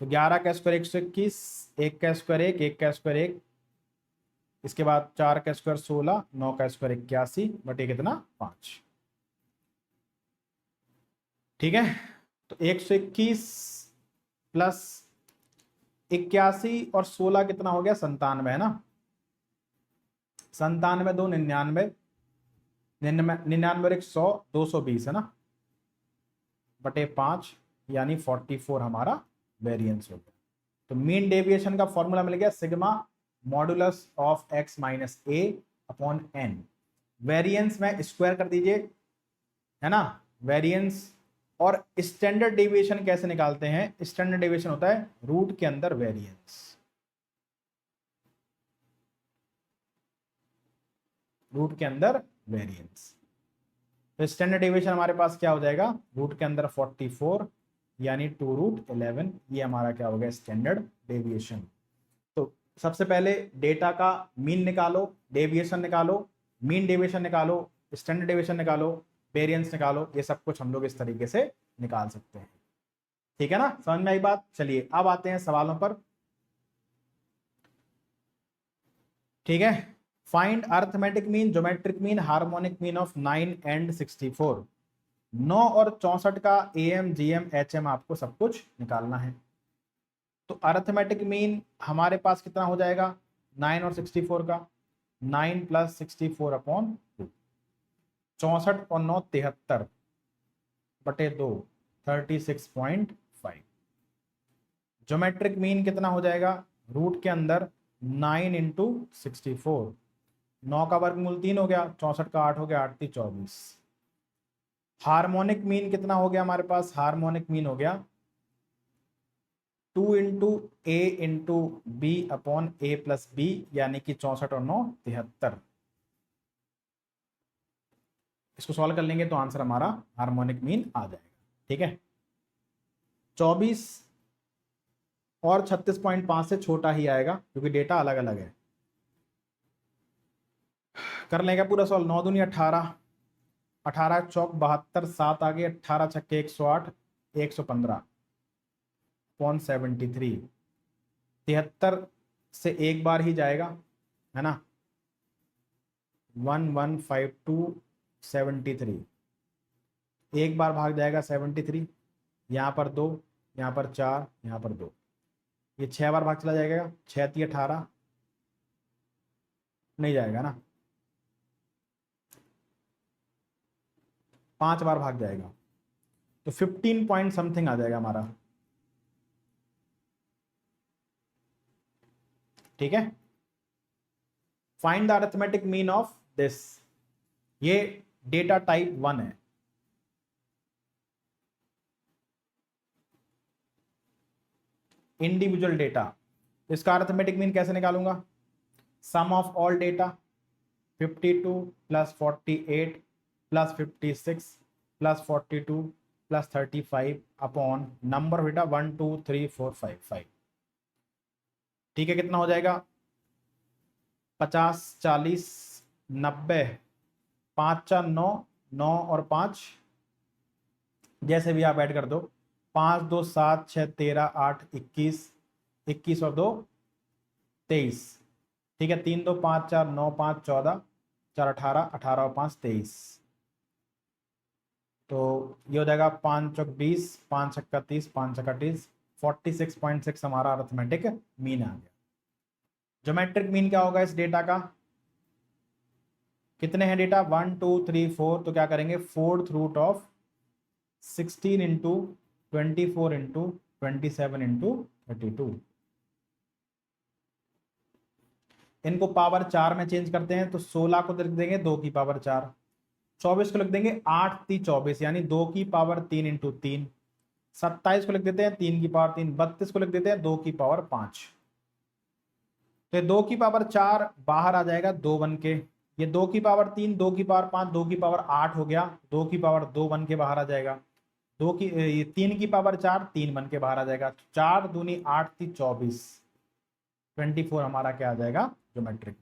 तो 11 का स्क्वायर 121, 1 का स्क्वायर 1, 1 का स्क्वायर 1, इसके बाद 4 का स्क्वायर 16, 9 का स्क्वायर 81 बटे कितना, 5, ठीक है। तो 121 प्लस 81 और 16 कितना हो गया, 97 है ना। 97 2 99, 99 और 100, 220 है ना, बटे 5 यानी 44 हमारा वेरिएंस हो गया। तो मीन डेविएशन का फॉर्मूला मिल गया sigma modulus of x minus A upon N. Variance में स्क्वायर कर दीजिए, है ना। वेरिएंस और स्टैंडर्ड डेविएशन कैसे निकालते हैं, स्टैंडर्ड डेविएशन होता है रूट के अंदर वेरिएंस, रूट के अंदर वेरिएंस। तो स्टैंडर्ड डेविएशन हमारे पास क्या हो जाएगा, रूट के अंदर 44 यानी 2√11, ये हमारा क्या हो गया स्टैंडर्ड डेविएशन। तो सबसे पहले डेटा का मीन निकालो, डेविएशन निकालो, मीन डेविएशन निकालो, स्टैंडर्ड डेविएशन निकालो, वेरिएंस निकालो, ये सब कुछ हम लोग इस तरीके से निकाल सकते हैं। ठीक है ना, समझ में आई बात। चलिए अब आते हैं सवालों पर। ठीक है, find arithmetic mean, geometric mean, harmonic mean of 9 and 64। 9 और 64 का AM GM HM आपको सब कुछ निकालना है। तो अर्थमेटिक मीन हमारे पास कितना हो जाएगा 9 और 64 का, 9 + 64 अपॉन 2, 64 और 9 73 बटे 2, 36.5। ज्योमेट्रिक मीन कितना हो जाएगा, रूट के अंदर 9 इंटू 64, 9 का वर्गमूल 3 हो गया, 64 का 8 हो गया, 8 × 24। हार्मोनिक मीन कितना हो गया हमारे पास, हार्मोनिक मीन हो गया 2 into A into B upon A + B, यानी कि 64 और 9 73। इसको सॉल्व कर लेंगे तो आंसर हमारा हार्मोनिक मीन आ जाएगा। ठीक है, 24 और 36.5 से छोटा ही आएगा क्योंकि डेटा अलग अलग है। कर लेगा पूरा सॉल्व। 9 दूनी 18, 18 चौक 72, 7 आगे, 18 छक्के 108, 115 अपॉन 73। 73 से एक बार ही जाएगा, है ना, 115273, एक बार भाग जाएगा 73, यहाँ पर 2, यहाँ पर 4, यहाँ पर 2, ये 6 बार भाग चला जाएगा, 6 × 18 नहीं जाएगा ना, 5 बार भाग जाएगा, तो 15 पॉइंट समथिंग आ जाएगा हमारा। ठीक है, find the arithmetic mean of this, ये डेटा टाइप 1 है। इंडिविजुअल डेटा, इसका अरिथमेटिक मीन कैसे निकालूंगा, sum of all data 52 + 48 + 56 + 42 + 35 upon number बेटा 1 2 3 4 5 5। ठीक है, कितना हो जाएगा 50 40 90, 5 4 9, 9 और 5 जैसे भी आप ऐड कर दो, 5 2 7 6 13 8 21, 21 और 2 23। ठीक है, 3 2 5 4 9 5 14, 4 18, 18 और 5 23। तो ये हो जाएगा 5 चौक 20, 5 छक्का 30, 5 छक्का 30, 46.6 हमारा अरिथमेटिक मीन आ गया। ज्योमेट्रिक मीन क्या होगा इस डेटा का, कितने हैं डेटा 1 2 3 4, तो क्या करेंगे 4th root of 16 into 24 into 27 into 32, इनको पावर 4 में चेंज करते हैं तो 16 को लिख देंगे 2 की पावर 4, 24 को लिख देंगे 8 × 24 यानी 2 की पावर 3 इंटू 3, 27 को लिख देते हैं 3 की पावर 3, 32 को लिख देते हैं 2 की पावर 5। तो 2 की पावर 4 बाहर आ जाएगा 2 बन के, ये 2 की पावर 3, 2 की पावर 5, 2 की पावर 8 हो गया, 2 की पावर 2 बन के बाहर आ जाएगा, 2 की ये 3 की पावर 4 3 बन के बाहर आ जाएगा, 4 दूनी 8 × 24, 24 हमारा क्या आ जाएगा geometric.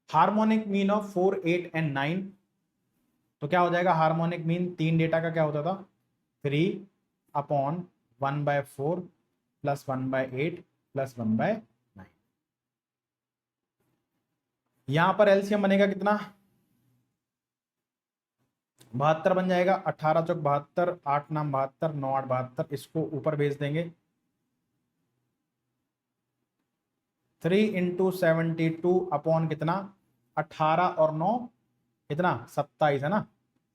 Harmonic mean of 4 8 and 9, तो क्या हो जाएगा हार्मोनिक मीन, 3 डेटा का क्या होता था 3 अपॉन 1/4 + 1/8 + 1/9। यहां पर एलसीएम बनेगा कितना 72 बन जाएगा, 18 चौक 72, 8 नाम 72, 9 8 72, इसको ऊपर भेज देंगे, 3 × 72 अपॉन कितना, 18 और 9 कितना 27 है ना,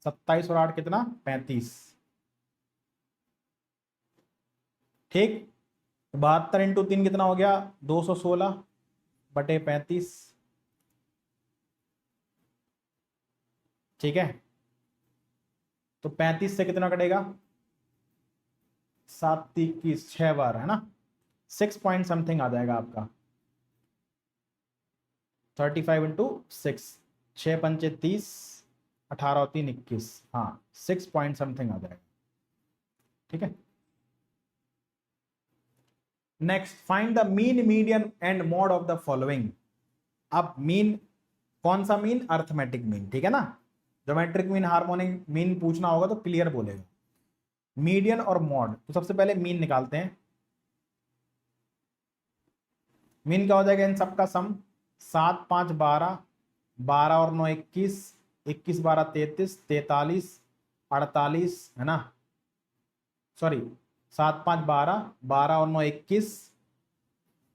27 और 8 कितना 35। ठीक, 72 × 3 कितना हो गया 216/35। ठीक है, तो 35 से कितना कटेगा, 7×3 = 6 बार है ना, 6 पॉइंट समथिंग आ जाएगा आपका। 35 × 6, 6×5 = 30, 18 और 3 = 21, हाँ 6 पॉइंट समथिंग आ जाएगा। ठीक है, next, find the mean, median and mod of the following. अब मीन, कौन सा मीन, अर्थमेटिक मीन, ठीक है ना। ज्योमेट्रिक मीन, हार्मोनिक मीन पूछना होगा तो क्लियर बोलेगा। मीडियन और मॉड, तो सबसे पहले मीन निकालते हैं। मीन क्या हो जाएगा इन सबका सम, 7 × 5 = 12, 12 और 9 = 21, 21 × 12 = 33, 43, 48 है ना, सॉरी 7 × 5 = 12, 12 और 9 = 21,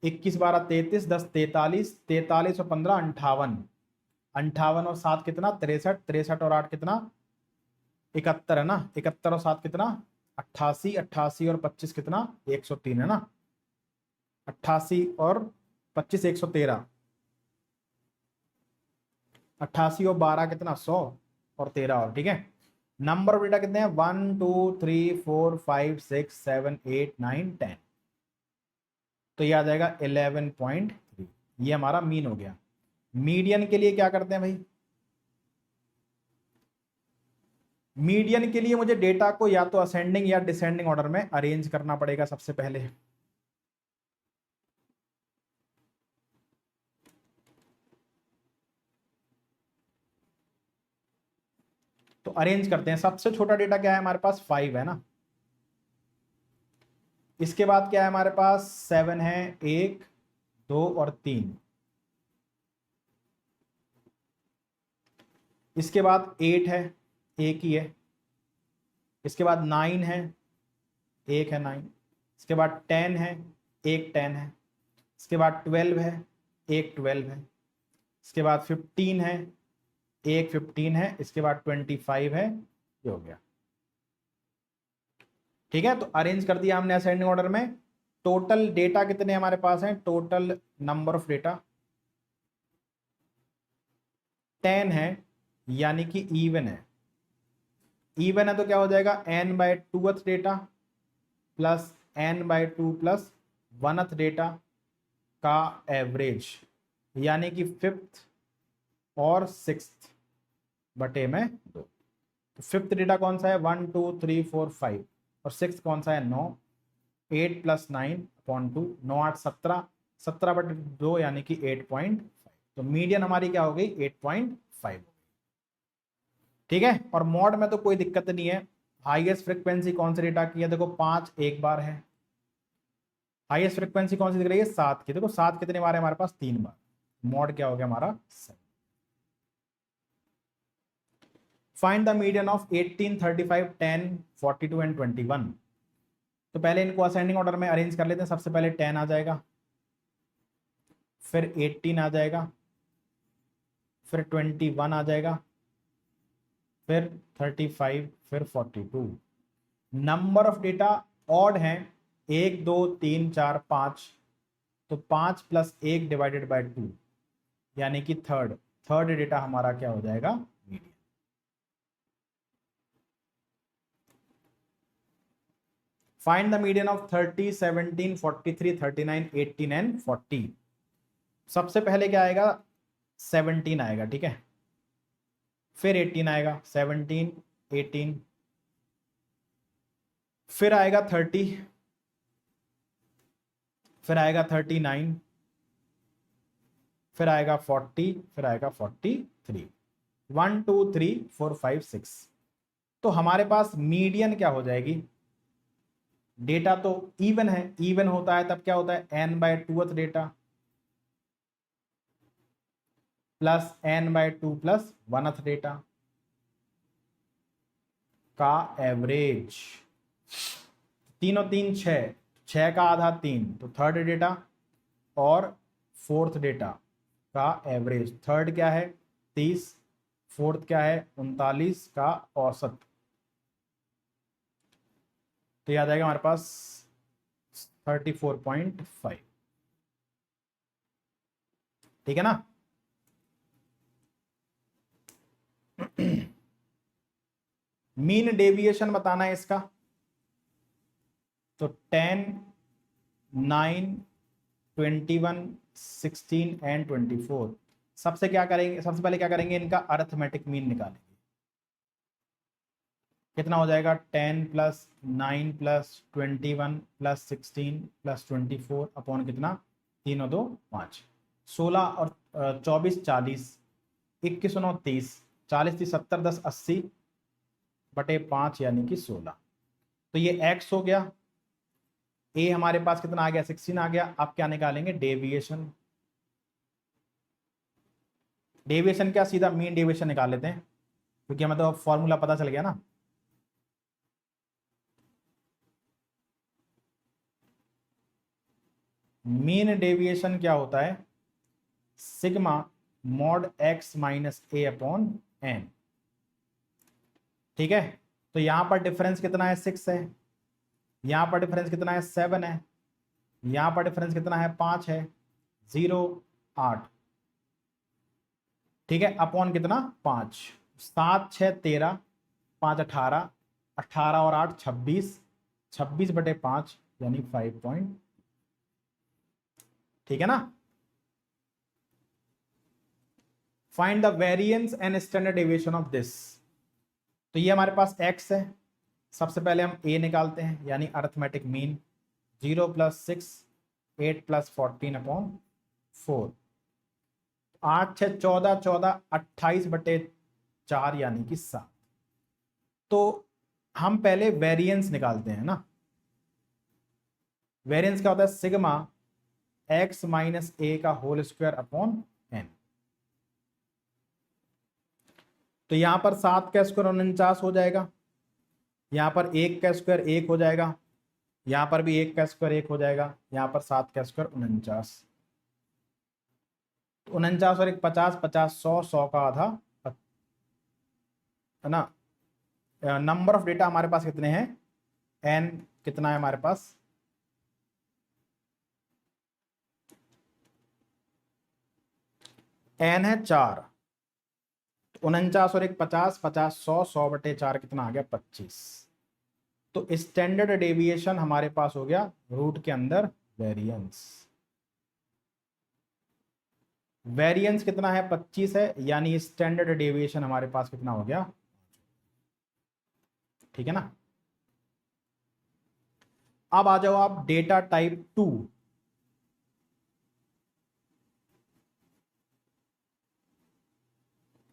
21 × 12 = 33, 10 = 43, 43 और 15 = 58, 58 और 7 कितना 63, 63 और 8 कितना 71 है ना, 71 और 7 कितना 88, 88 और 25 कितना 103 है ना, 88 और 25 113, 88 और 12 कितना 100 और 13 और, ठीक है। नंबर ऑफ डेटा कितने हैं, 1 2 3 4 5 6 7 8 9 10, तो ये आ जाएगा 11.3। ये हमारा मीन हो गया। मीडियन के लिए क्या करते हैं भाई, मीडियन के लिए मुझे डेटा को या तो असेंडिंग या डिसेंडिंग ऑर्डर में अरेंज करना पड़ेगा सबसे पहले। तो अरेंज करते हैं। सबसे छोटा डेटा क्या है हमारे पास, 5 है ना। इसके बाद क्या है हमारे पास, 7 है, 1 2 और 3। इसके बाद 8 है, एक ही है। इसके बाद 9 है, एक है 9। इसके बाद 10 है, एक 10 है। इसके बाद 12 है, एक 12 है। इसके बाद 15 है, एक 15 है। इसके बाद 25 है, ये हो गया। ठीक है, तो अरेंज कर दिया हमने असेंडिंग ऑर्डर में। टोटल डेटा कितने हमारे पास हैं, टोटल नंबर ऑफ डेटा 10 है, यानी कि इवन है। इवन है तो क्या हो जाएगा, n/2th data plus n/2 plus 1th data का एवरेज, यानी कि 5th और 6th बटे में 2। तो 5th डेटा कौन सा है, 1 2 3 4 5, और 6th कौन सा है 9। 8 + 9/2, 9 8 17, 17/2 यानी कि 8.5। तो मीडियन हमारी क्या हो गई, 8.5। ठीक है, और मॉड में तो कोई दिक्कत नहीं है। हाईएस्ट फ्रिक्वेंसी कौन से डेटा की है, देखो 5 एक बार है। हाईएस्ट फ्रिक्वेंसी कौन सी दिख रही है, 7 की। देखो 7 कितने बार है हमारे पास, 3 बार। मॉड क्या हो गया हमारा, 7। Find the median of 18 35 10 42 and 21। तो पहले इनको असेंडिंग ऑर्डर में अरेंज कर लेते हैं। सबसे पहले 10 आ जाएगा, फिर 18 आ जाएगा, फिर 21 आ जाएगा, फिर 35, फिर 42। नंबर ऑफ डेटा ऑड है, 1 2 3 4 5, तो 5 + 1 / 2, यानी कि थर्ड डेटा हमारा क्या हो जाएगा, median. Find the median of 30 17 43 39 18 and 40। सबसे पहले क्या आएगा, 17 आएगा, ठीक है। फिर 18 आएगा, 17 18, फिर आएगा 30, फिर आएगा 39, फिर आएगा 40, फिर आएगा 43। 1 2 3 4 5 6। तो हमारे पास मीडियन क्या हो जाएगी, डेटा तो इवन है, इवन होता है तब क्या होता है, n/2th data plus n/2 plus 1th data का एवरेज। तीनों 3 6, 6 का आधा 3, तो थर्ड डेटा और फोर्थ डेटा का एवरेज, थर्ड क्या है 30, फोर्थ क्या है 39 का औसत। तो याद आएगा हमारे पास 34.5। ठीक है ना। मीन डेविएशन बताना है इसका, तो 10, 9, 21, 16 एंड 24। सबसे क्या करेंगे, सबसे पहले क्या करेंगे, इनका अरिथमेटिक मीन निकालेंगे। कितना हो जाएगा 10 plus 9 plus 21 plus 16 plus 24 upon कितना 3 और 2 5, 16 और 24 40, 21 और 30, 40 30 70 10 80 बटे 5 यानी कि 16। तो ये x हो गया। ए हमारे पास कितना आ गया 16 आ गया। अब क्या निकालेंगे डेविएशन। डेविएशन क्या, सीधा मीन डेविएशन निकाल लेते हैं क्योंकि हमें तो फॉर्मूला पता चल गया ना। मीन डेविएशन क्या होता है, sigma mod x minus A upon N. ठीक है, तो यहां पर डिफरेंस कितना है 6 है, यहां पर डिफरेंस कितना है 7 है, यहां पर डिफरेंस कितना है 5 है, 0 8। ठीक है, अपॉन कितना 5, 7 6 13, 5 18, 18 और 8 26, 26 बटे 5 यानी 5 पॉइंट। ठीक है ना। Find the variance and standard deviation of this. तो ये हमारे पास x है, सबसे पहले हम a निकालते हैं यानी arithmetic mean. 0 plus 6 8 plus 14 upon 4, 8 6 14 14 28 बटे 4 यानी कि 7। तो हम पहले वेरिएंस निकालते हैं ना। वेरिएंस क्या होता है, सिग्मा x माइनस ए का होल स्क्वायर अपॉन एन। तो यहां पर 7 का स्क्वायर 49 हो जाएगा, यहां पर 1 का स्क्वायर 1 हो जाएगा, यहां पर भी 1 का स्क्वायर 1 हो जाएगा, यहां पर 7 का स्क्वायर 49। 49 और 1 50, 50 100, 100 का आधा, है ना। नंबर ऑफ डेटा हमारे पास कितने हैं, n कितना है हमारे पास, n है 4। 49 और 1 50, 50 100, 100 बटे 4 कितना आ गया 25। तो स्टैंडर्ड डेविएशन हमारे पास हो गया रूट के अंदर वेरिएंस। वेरिएंस कितना है 25 है, यानी स्टैंडर्ड डेविएशन हमारे पास कितना हो गया। ठीक है ना। अब आ जाओ आप डेटा टाइप 2।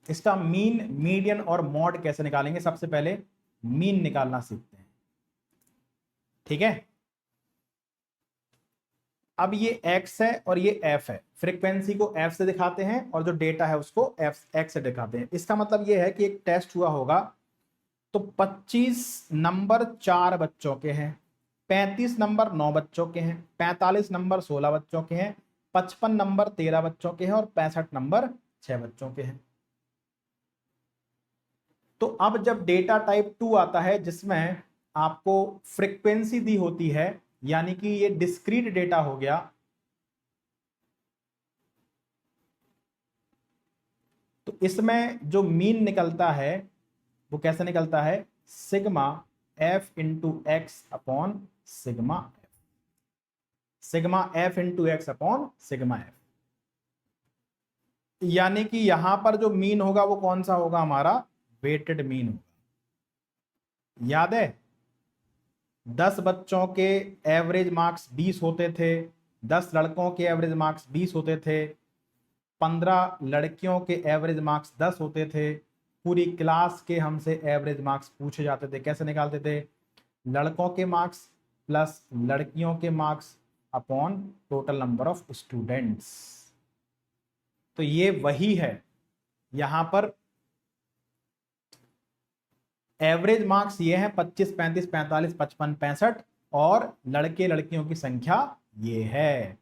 इसका मीन, मीडियन और मॉड कैसे निकालेंगे, सबसे पहले मीन निकालना सीखते हैं। ठीक है, अब ये x है और ये f है। फ्रीक्वेंसी को f से दिखाते हैं और जो डेटा है उसको x से दिखाते हैं। इसका मतलब ये है कि एक टेस्ट हुआ होगा तो 25 नंबर 4 बच्चों के हैं, 35 नंबर 9 बच्चों के हैं, 45 नंबर 16 बच्चों के हैं, 55 नंबर 13 बच्चों के हैं और 65 नंबर 6 बच्चों के हैं। तो अब जब डेटा टाइप 2 आता है जिसमें आपको फ्रीक्वेंसी दी होती है, यानी कि ये डिस्क्रीट डेटा हो गया, तो इसमें जो मीन निकलता है वो कैसे निकलता है, sigma f into x upon sigma F, sigma f into x upon sigma F. यानी कि यहां पर जो मीन होगा वो कौन सा होगा, हमारा वेटेड मीन होगा। याद है 10 बच्चों के एवरेज मार्क्स 20 होते थे, 10 लड़कों के एवरेज मार्क्स 20 होते थे, 15 लड़कियों के एवरेज मार्क्स 10 होते थे। पूरी क्लास के हमसे एवरेज मार्क्स पूछे जाते थे, कैसे निकालते थे, लड़कों के मार्क्स प्लस लड़कियों के marks upon total number of students. तो ये वही है, यहां पर एवरेज मार्क्स ये है 25 35 45 55 65 और लड़के लड़कियों की संख्या ये है।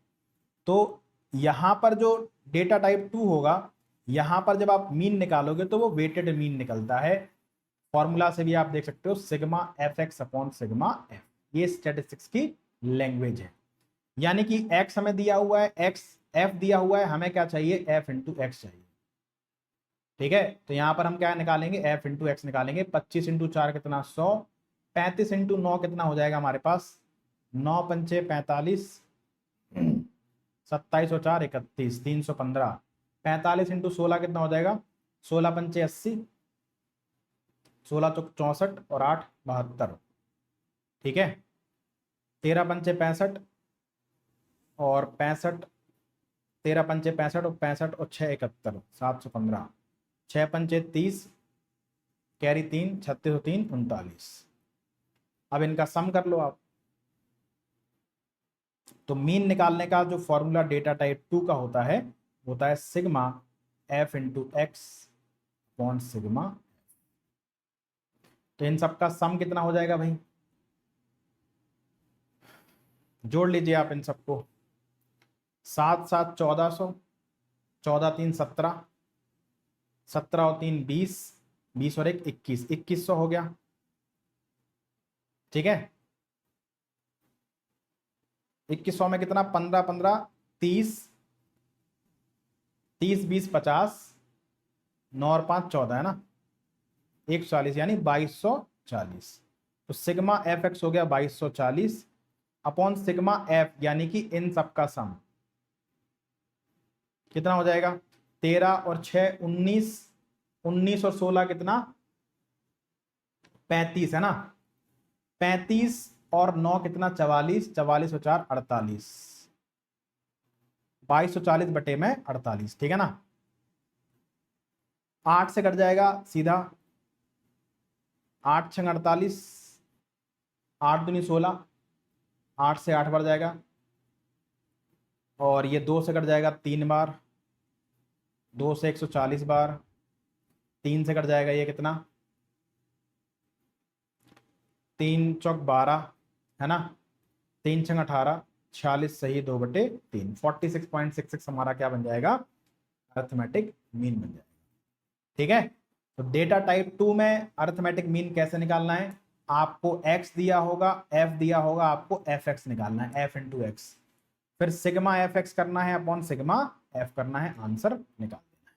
तो यहां पर जो डेटा टाइप 2 होगा, यहां पर जब आप मीन निकालोगे तो वो वेटेड मीन निकलता है। फॉर्मूला से भी आप देख सकते हो sigma F x upon sigma F, ये स्टैटिस्टिक्स की लैंग्वेज है। यानी कि एक्स हमें दिया हुआ है, एक्स एफ दिया हुआ है, हमें क्या चाहिए, एफ इंटू एक्स चाहिए। ठीक है, तो यहां पर हम क्या निकालेंगे, एफ इंटू एक्स निकालेंगे। 25 इंटू 4 कितना, 100। 35 इंटू 9 कितना हो जाएगा हमारे पास, 9 पंचे 45, 27 और 4 31, 315। 45 इंटू 16 कितना हो जाएगा, 16 पंचे 80, 16 चौक 64 और 8 72। ठीक है, 13 पंचे 65 और 65, 13 पंचे 65 और 65 और 6 71, 715। 6 पंचे 30, कैरी 3, 36 और 3 39। अब इनका सम कर लो आप। तो मीन निकालने का जो फॉर्मूला डेटा टाइप 2 का होता है sigma F into x upon sigma. तो इन सबका सम कितना हो जाएगा भाई, जोड़ लीजिए आप इन सबको। 7 7 1400, 14 3 17, 17 और 3 20, 20 और 1 21, 2100 हो गया। ठीक है, 2100 में कितना, 15 15 30, 30 20 50, 9 और 5 14 है ना, 140 यानी 2240। तो सिग्मा एफ एक्स हो गया 2240 अपॉन सिग्मा एफ यानी कि इन सबका सम कितना हो जाएगा, 13 और 6 19, 19 और 16 कितना, 35 है ना, 35 और 9 कितना, 44, 44 और 4 48, 2240 बटे में 48। ठीक है ना, 8 से कट जाएगा सीधा, 8 6 48, 8 दूनी 16, 8 से 8 बढ़ जाएगा, और ये 2 से कट जाएगा 3 बार, 2 से 140 बार, 3 से कट जाएगा ये कितना, 3 चौक 12 है ना, 3 छंग 18, 46 सही 2 बटे 3, 46.66 हमारा क्या बन जाएगा, अर्थमेटिक मीन बन जाएगा। ठीक है, तो डेटा टाइप 2 में अर्थमेटिक मीन कैसे निकालना है, आपको x दिया होगा, f दिया होगा, आपको एफ एक्स निकालना है, f इंटू एक्स, फिर सिग्मा एफ एक्स करना है अपॉन सिग्मा एफ करना है, आंसर निकाल देना है।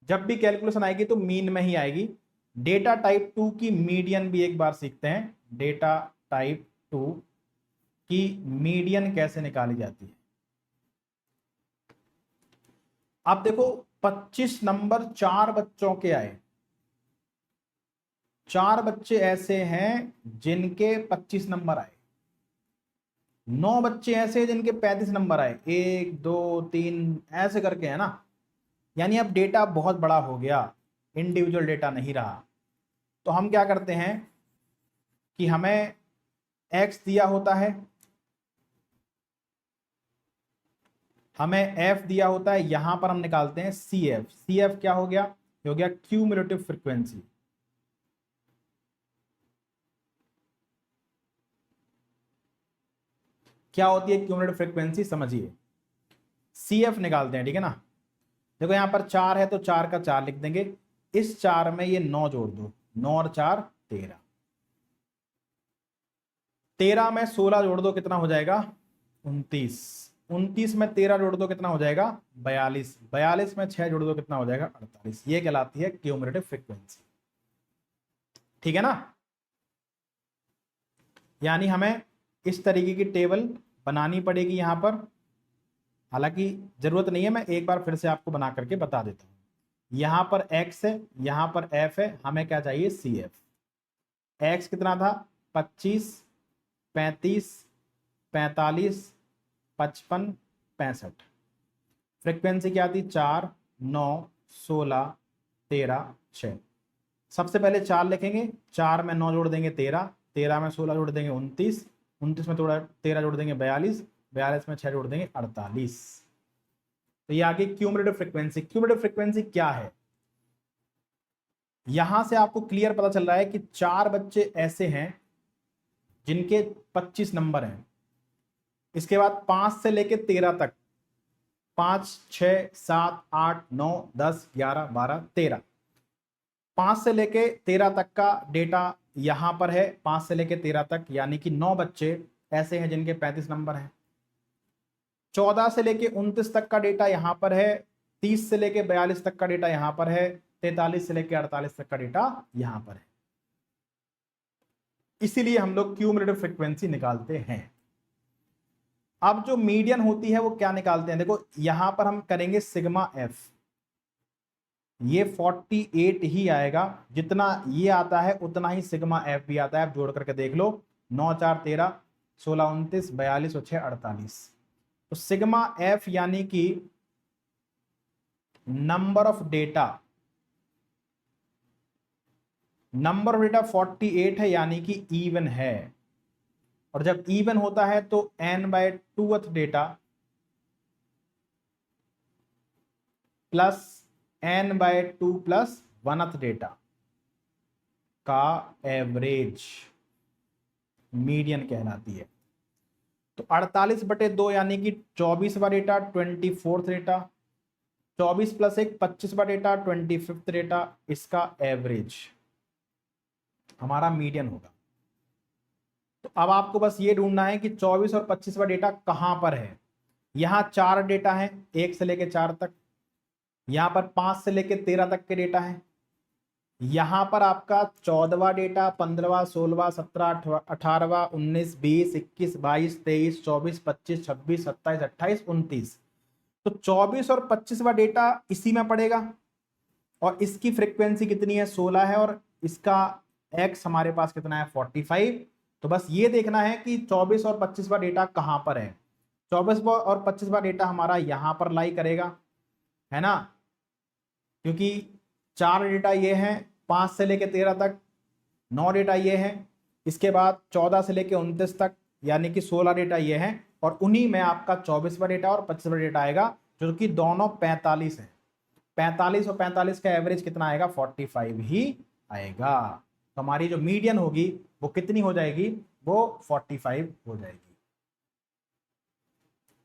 जब भी कैलकुलेशन आएगी तो मीन में ही आएगी। डेटा टाइप 2 की मीडियन भी एक बार सीखते हैं, डेटा टाइप 2 की मीडियन कैसे निकाली जाती है। अब देखो 25 नंबर 4 बच्चों के आए, 4 बच्चे ऐसे हैं जिनके 25 नंबर आए, 9 बच्चे ऐसे हैं जिनके 35 नंबर आए, 1 2 3 ऐसे करके है ना। यानी अब डेटा बहुत बड़ा हो गया, इंडिविजुअल डेटा नहीं रहा। तो हम क्या करते हैं कि हमें x दिया होता है, हमें f दिया होता है, यहां पर हम निकालते हैं cf। cf क्या हो गया, ये हो गया क्यूमुलेटिव फ्रीक्वेंसी। क्या होती है क्यूमुलेटिव फ्रीक्वेंसी, समझिए। cf निकालते हैं, ठीक है ना। देखो यहां पर 4 है तो 4 का 4 लिख देंगे, इस 4 में ये 9 जोड़ दो, 9 और 4 13, 13 में 16 जोड़ दो कितना हो जाएगा, 29, 29 में 13 जोड़ दो कितना हो जाएगा, 42, 42 में 6 जोड़ दो कितना हो जाएगा, 48। ये कहलाती है क्यूमुलेटिव फ्रीक्वेंसी। ठीक है ना, यानी हमें इस तरीके की टेबल बनानी पड़ेगी यहां पर। हालांकि जरूरत नहीं है, मैं एक बार फिर से आपको बना करके बता देता हूं। यहां पर x है, यहां पर f है, हमें क्या चाहिए, cf। x कितना था, 25, 35, 45, 55, 65। फ्रीक्वेंसी क्या थी, 4 9 16 13 6। सबसे पहले 4 लिखेंगे, 4 में 9 जोड़ देंगे 13, 13 में 16 जोड़ देंगे 29, 29 में थोड़ा 13 जोड़ देंगे 42, 42 में 6 जोड़ देंगे 48। तो ये आगे क्यूमुलेटिव फ्रीक्वेंसी। क्यूमुलेटिव फ्रीक्वेंसी क्या है, यहां से आपको क्लियर पता चल रहा है कि 4 बच्चे ऐसे हैं जिनके 25 नंबर हैं, इसके बाद 5 से लेके 13 तक, 5 6 7 8 9 10 11 12 13, 5 से लेके 13 तक का डेटा यहां पर है। 5 से लेके 13 तक यानी कि 9 बच्चे ऐसे हैं जिनके 35 नंबर हैं। 14 से लेके 29 तक का डेटा यहां पर है। 30 से लेके 42 तक का डेटा यहां पर है। 43 से लेके 48 तक का डेटा यहां पर है। इसीलिए हम लोग क्यूमुलेटिव फ्रीक्वेंसी निकालते हैं। अब जो मीडियन होती है वो क्या निकालते हैं, देखो यहां पर हम करेंगे सिग्मा एफ, ये 48 ही आएगा, जितना ये आता है उतना ही सिग्मा एफ भी आता है। आप जोड़ करके देख लो, 9 4 13 16 29 42 और 6 48। तो सिग्मा एफ यानी कि number of data, number of data 48 है यानी कि इवन है। और जब इवन होता है तो n/2th data plus n/2 plus 1th data का एवरेज मीडियन कहलाती है। तो 48/2 यानी कि 24वां डेटा, 24th डेटा, 24 प्लस 1 25वां डेटा, 25th डेटा, इसका एवरेज हमारा मीडियन होगा। तो अब आपको बस ये ढूंढना है कि 24 और 25वां डेटा कहां पर है। यहां 4 डेटा है, 1 से लेके 4 तक। यहां पर 5 से लेके 13 तक के डेटा है। यहां पर आपका 14वां डेटा, 15वां, 16वां, 17, 18वां, 19, 20, 21, 22, 23, 24, 25, 26, 27, 28, 29। तो 24 और 25वां डेटा इसी में पड़ेगा और इसकी फ्रीक्वेंसी कितनी है, 16 है, और इसका एक्स हमारे पास कितना है, 45। तो बस ये देखना है कि 24 और 25वां डेटा कहां पर है। 24वां और 25वां डेटा हमारा यहां पर लाई करेगा, है ना, क्योंकि 4 डेटा ये हैं 5 से लेके 13 तक, 9 डेटा ये हैं, इसके बाद 14 से लेके 29 तक यानी कि 16 डेटा ये हैं, और उन्हीं में आपका 24वां डेटा और 25वां डेटा आएगा, जो कि दोनों 45 है। 45 और 45 का एवरेज कितना आएगा, 45 ही आएगा। तो हमारी जो मीडियन होगी वो कितनी हो जाएगी, वो 45 हो जाएगी।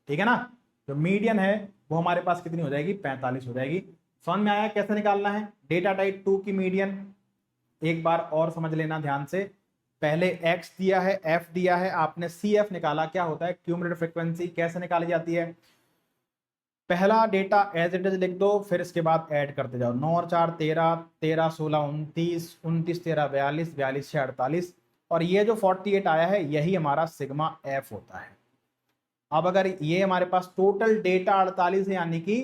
ठीक है ना, जो मीडियन है वो हमारे पास कितनी हो जाएगी, 45 हो जाएगी। समझ में आया कैसे निकालना है डेटा टाइप 2 की मीडियन। एक बार और समझ लेना ध्यान से, पहले x दिया है, f दिया है, आपने CF निकाला, क्या होता है क्यूमुलेटिव फ्रीक्वेंसी, कैसे निकाली जाती है। पहला डेटा एज इट इज लिख दो, फिर इसके बाद ऐड करते जाओ, 9 और 4 13, 13 16 29, 29 13 42, 42 6 48, और ये जो 48 आया है यही हमारा सिग्मा एफ होता है। अब अगर ये हमारे पास टोटल डेटा 48 है यानी कि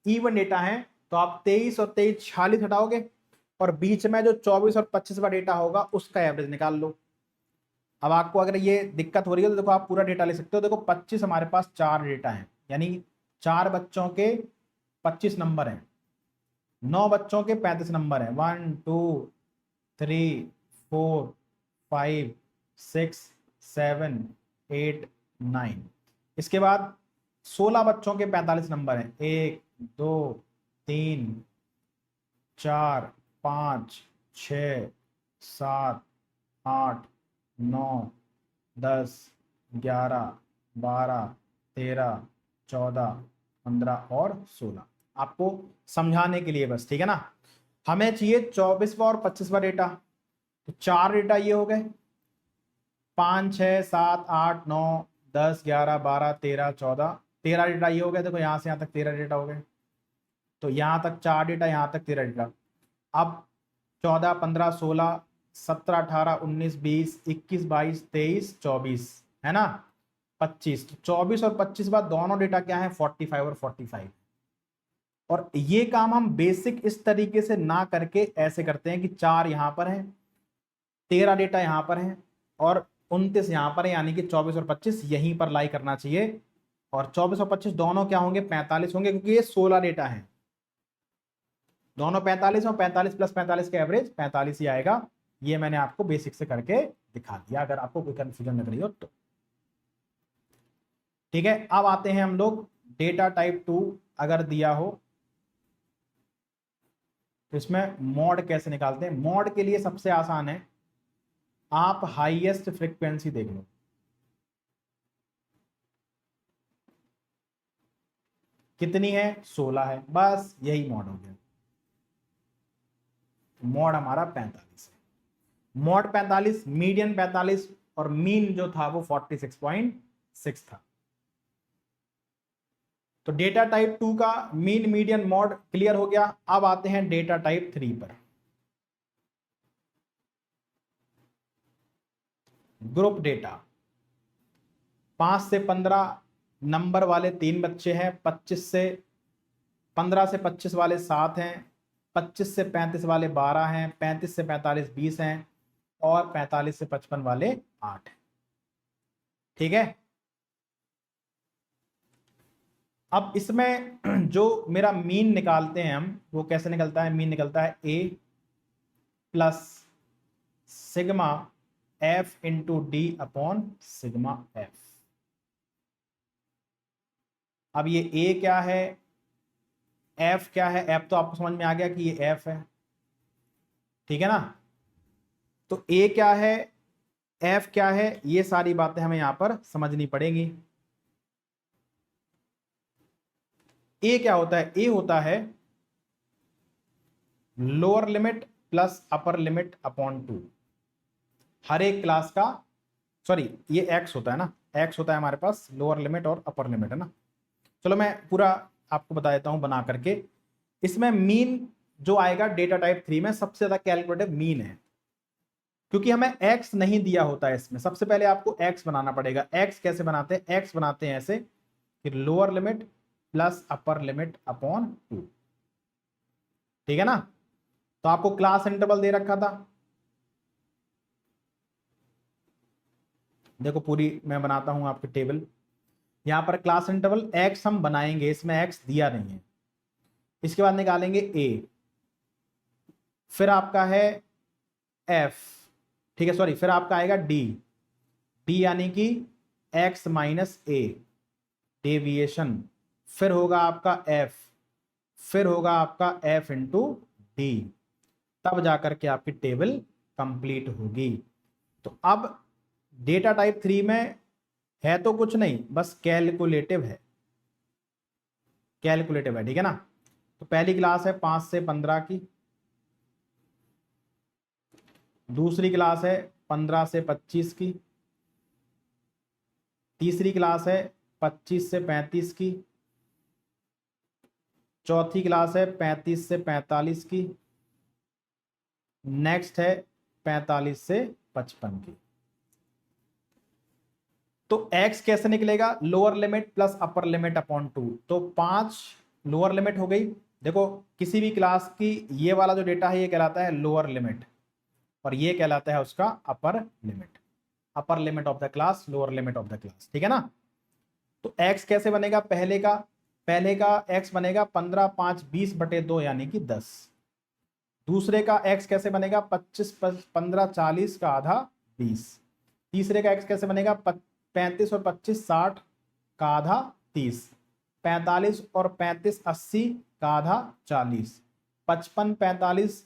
इवन डेटा है, तो आप 23 और 23 46 हटाओगे, और बीच में जो 24 और 25वां डेटा होगा उसका एवरेज निकाल लो। अब आपको अगर ये दिक्कत हो रही है तो देखो आप पूरा डेटा ले सकते हो। देखो 25 हमारे पास 4 डेटा है, यानी 4 बच्चों के 25 नंबर हैं, 9 बच्चों के 35 नंबर हैं, 1 2 3 4 5 6 7 8 9। इसके बाद 16 बच्चों के 45 नंबर हैं, 1 2 3 4 5 6 7 8 9 10 11 12 13 14 15 और 16, आपको समझाने के लिए बस, ठीक है ना। हमें चाहिए 24वां और 25वां डेटा, तो 4 डेटा ये हो गए, 5 6 7 8 9 10 11 12 13 14, 13 डेटा ये हो गए। देखो यहां से यहां तक 13 डेटा हो गए, तो यहां तक 4 डेटा, यहां तक 13 डेटा। अब 14 15 16 17 18 19 20 21 22 23 24, है ना, 25। तो 24 और 25 बाद दोनों डेटा क्या है, 45 और 45। और ये काम हम बेसिक इस तरीके से ना करके ऐसे करते हैं कि 4 यहां पर है, 13 डेटा यहां पर है, और 29 यहां पर है, यानी कि 24 और 25 यहीं पर लाई करना चाहिए। और 24 और 25 दोनों क्या होंगे, 45 होंगे, क्योंकि ये 16 डेटा है, दोनों 45 और 45 प्लस 45 का एवरेज 45 ही आएगा। ये मैंने आपको बेसिक से करके दिखा दिया, अगर आपको कोई कंफ्यूजन लग रही हो तो। ठीक है, अब आते हैं हम लोग डेटा टाइप 2 अगर दिया हो तो इसमें मॉड कैसे निकालते हैं। मॉड के लिए सबसे आसान है, आप हाईएस्ट फ्रीक्वेंसी देख लो, कितनी है? 16 है। बस यही मॉड हो गया। मॉड हमारा 45 है। मॉड 45, मीडियन 45 और मीन जो था वो 46.6 था। तो डेटा टाइप 2 का मीन मीडियन मॉड क्लियर हो गया। अब आते हैं डेटा टाइप 3 पर। ग्रुप डेटा, 5 से 15 नंबर वाले 3 बच्चे हैं, 15 से 25 वाले 7 हैं, 25 से 35 वाले 12 हैं, 35 से 45 20 हैं और 45 से 55 वाले 8 हैं। ठीक है। अब इसमें जो मेरा मीन निकालते हैं हम, वो कैसे निकलता है? मीन निकलता है A plus sigma F into D upon sigma F. अब ये ए क्या है, एफ क्या है? एफ तो आपको समझ में आ गया कि ये एफ है, ठीक है ना। तो ए क्या है, एफ क्या है, ये सारी बातें हमें यहां पर समझनी पड़ेंगी। ए क्या होता है? ए होता है lower limit plus upper limit upon 2। हर एक क्लास का, सॉरी ये एक्स होता है ना, एक्स होता है हमारे पास, लोअर लिमिट और अपर लिमिट है ना। चलो मैं पूरा आपको बता देता हूं बना करके। इसमें मीन जो आएगा डेटा टाइप 3 में, सबसे ज्यादा कैलकुलेटिव मीन है, क्योंकि हमें एक्स नहीं दिया होता है इसमें। सबसे पहले आपको एक्स बनाना पड़ेगा। एक्स कैसे बनाते हैं? एक्स बनाते हैं ऐसे कि lower limit plus upper limit upon 2, ठीक है ना। तो आपको क्लास इंटरवल दे रखा था, देखो पूरी मैं बनाता हूं आपकी टेबल। यहां पर क्लास इंटरवल एक्स हम बनाएंगे, इसमें एक्स दिया नहीं है। इसके बाद निकालेंगे ए, फिर आपका है एफ, ठीक है, सॉरी, फिर आपका आएगा डी, डी यानी कि एक्स माइनस ए डेविएशन, फिर होगा आपका एफ, फिर होगा आपका एफ इंटू डी, तब जाकर के आपकी टेबल कंप्लीट होगी। तो अब डेटा टाइप 3 में है तो कुछ नहीं, बस कैलकुलेटिव है, कैलकुलेटिव है, ठीक है ना। तो पहली क्लास है 5 से 15 की, दूसरी क्लास है 15 से 25 की, तीसरी क्लास है 25 से 35 की, चौथी क्लास है 35 से 45 की, नेक्स्ट है 45 से 55 की। तो x कैसे निकलेगा? Lower limit plus upper limit upon 2। तो 5 लोअर लिमिट हो गई। देखो किसी भी क्लास की ये वाला जो डेटा है ये कहलाता है लोअर लिमिट और ये कहलाता है उसका upper limit. Upper limit of the class, lower limit of the class, ठीक है ना। तो x कैसे बनेगा? पहले का x बनेगा 15 5 20 बटे 2 यानी कि 10। दूसरे का x कैसे बनेगा? 25 15 40 का आधा 20। तीसरे का x कैसे बनेगा? 35 और 25 60 का आधा 30। 45 और 35 80 का आधा 40। 55 45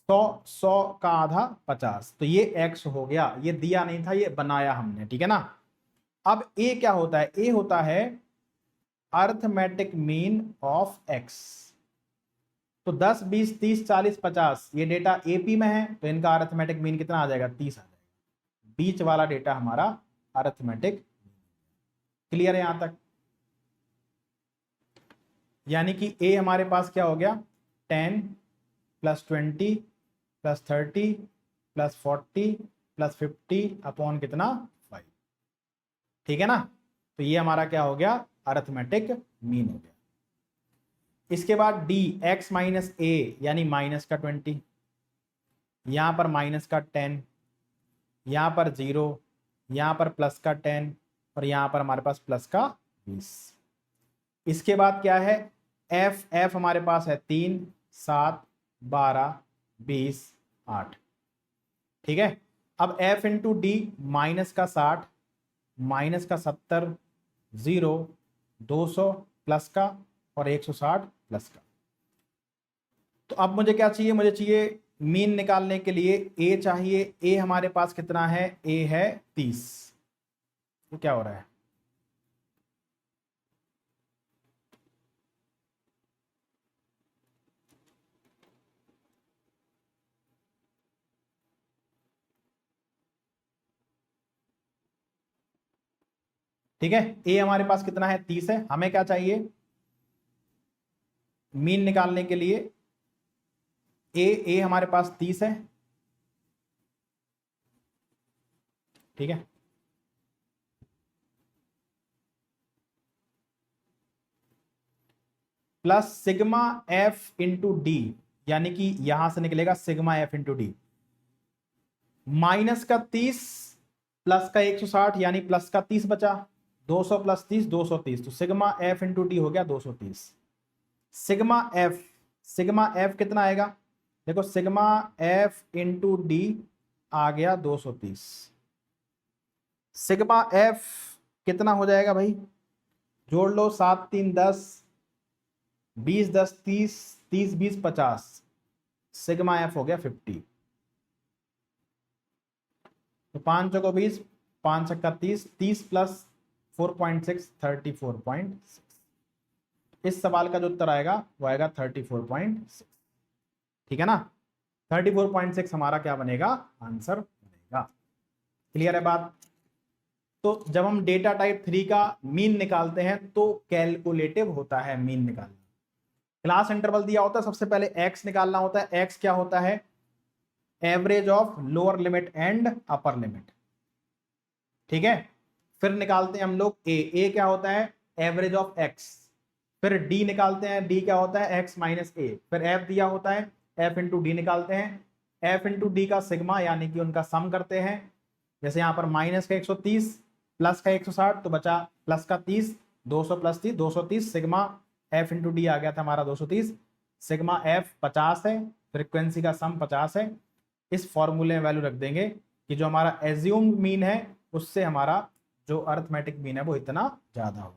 100 का आधा 50। तो ये x हो गया, ये दिया नहीं था, ये बनाया हमने, ठीक है ना। अब a क्या होता है? a होता है अर्थमेटिक मीन ऑफ x। तो 10 20 30 40 50 ये डेटा एपी में है, तो इनका अर्थमेटिक मीन कितना आ जाएगा? 30 आ जाएगा। बीच वाला डेटा हमारा अर्थमेटिक। क्लियर है यहां तक? यानी कि ए हमारे पास क्या हो गया? 10 plus 20 plus 30 plus 40 plus 50 upon कितना? 5, ठीक है ना। तो ये हमारा क्या हो गया? अर्थमेटिक मीन हो गया। इसके बाद डी, एक्स माइनस ए यानी माइनस का 20, यहां पर माइनस का 10, यहां पर 0, यहां पर प्लस का 10 और यहां पर हमारे पास प्लस का 20। इसके बाद क्या है? एफ, एफ हमारे पास है 3 7 12 20 8, ठीक है। अब एफ इंटू डी, माइनस का 60 माइनस का 70 0 200 प्लस का और 160 प्लस का। तो अब मुझे क्या चाहिए? मुझे चाहिए मीन निकालने के लिए ए चाहिए। ए हमारे पास कितना है? ए है 30। तो क्या हो रहा है? ठीक है, ए हमारे पास कितना है 30 है, हमें क्या चाहिए मीन निकालने के लिए, ए हमारे पास 30 है, ठीक है, plus sigma F into D, यानी कि यहां से निकलेगा sigma F into D, minus का 30 प्लस का 160 यानी प्लस का 30 बचा, 200 प्लस 30 230, तो सिग्मा एफ इंटू डी हो गया 230। सिग्मा एफ कितना आएगा, देखो सिग्मा एफ इंटू डी आ गया 230। सिग्मा एफ कितना हो जाएगा भाई, जोड़ लो, 7 3 10, 20 10 30, 30 20 50, सिग्मा एफ हो गया 50। तो 5 चौको 20, 5 छक्का 30, 30 प्लस 4.6 34.6। इस सवाल का जो उत्तर आएगा वो आएगा 34.6, ठीक है ना, 34.6 हमारा क्या बनेगा, आंसर बनेगा। क्लियर है बात। तो जब हम डेटा टाइप 3 का मीन निकालते हैं तो कैलकुलेटिव होता है मीन निकालना। क्लास इंटरवल दिया होता है, सबसे पहले एक्स निकालना होता है। एक्स क्या होता है, average of lower limit and upper limit, ठीक है। फिर निकालते हैं हम लोग ए क्या होता है, एवरेज ऑफ एक्स। फिर डी निकालते हैं, डी क्या होता है, एक्स माइनस ए। फिर एफ दिया होता है, एफ इंटू डी निकालते हैं, एफ इंटू डी का सिग्मा यानी कि उनका सम करते हैं। जैसे यहाँ पर माइनस का 130 प्लस का 160 तो बचा प्लस का 30, 200 plus 30 230, sigma F into D आ गया था हमारा 230। सिग्मा एफ 50 है, फ्रीक्वेंसी का सम 50 है। इस फॉर्मूले में वैल्यू रख देंगे कि जो हमारा एज्यूम्ड मीन है उससे हमारा जो अर्थमेटिक मीन है वो इतना ज्यादा हो,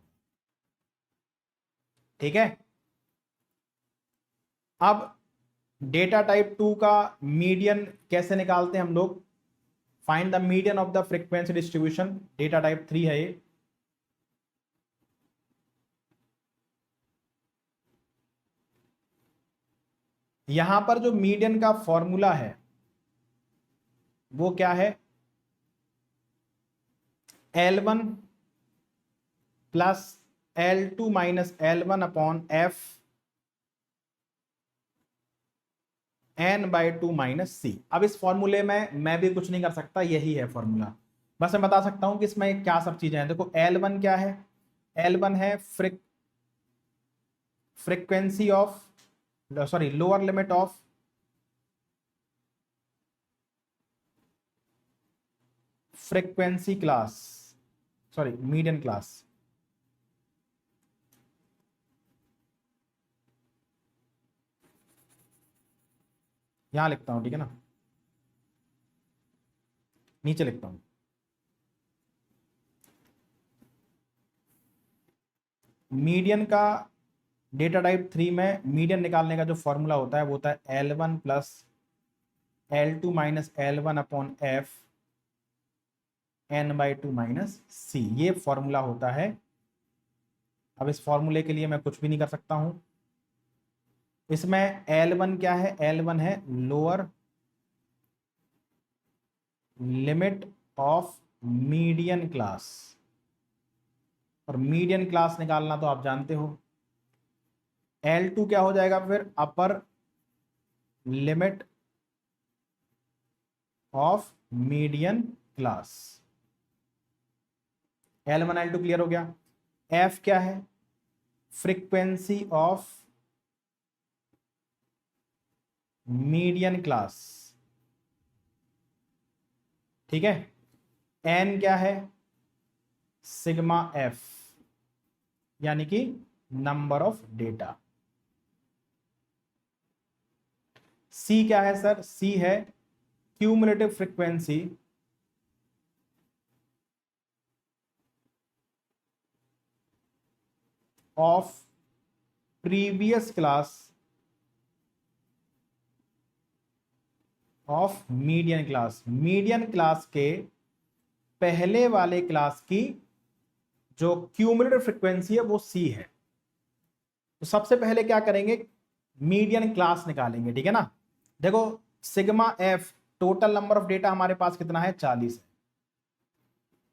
ठीक है। अब डेटा टाइप 2 का मीडियन कैसे निकालते हैं हम लोग, find the median of the frequency distribution, data type 3 है ये। यहां पर जो मीडियन का फॉर्मूला है वो क्या है, L1 plus L2 minus L1 upon F n/2 minus C. अब इस फॉर्मूले में मैं भी कुछ नहीं कर सकता, यही है फॉर्मूला। बस मैं बता सकता हूं कि इसमें क्या सब चीजें हैं। देखो L1 क्या है, L1 है frequency of, sorry lower limit of frequency class, sorry median class. यहां लिखता हूं, ठीक है ना, नीचे लिखता हूं। मीडियन का डेटा टाइप 3 में मीडियन निकालने का जो फॉर्मूला होता है वो होता है L1 plus L2 minus L1 upon F n/2 minus C, ये फॉर्मूला होता है। अब इस फॉर्मूले के लिए मैं कुछ भी नहीं कर सकता हूं। इसमें L1 क्या है, L1 है lower limit of median class, और मीडियन क्लास निकालना तो आप जानते हो। L2 क्या हो जाएगा फिर, upper limit of median class. L1 L2 clear हो गया। F क्या है, फ्रीक्वेंसी ऑफ मीडियन क्लास, ठीक है। N क्या है, सिग्मा एफ यानी कि नंबर ऑफ डेटा। C क्या है सर, C है cumulative frequency of previous class of median class. Median class के पहले वाले क्लास की जो क्यूमुलेटिव फ्रीक्वेंसी है वो C है। तो सबसे पहले क्या करेंगे, मीडियन क्लास निकालेंगे, ठीक है ना। देखो sigma F, total number of data हमारे पास कितना है 40 है,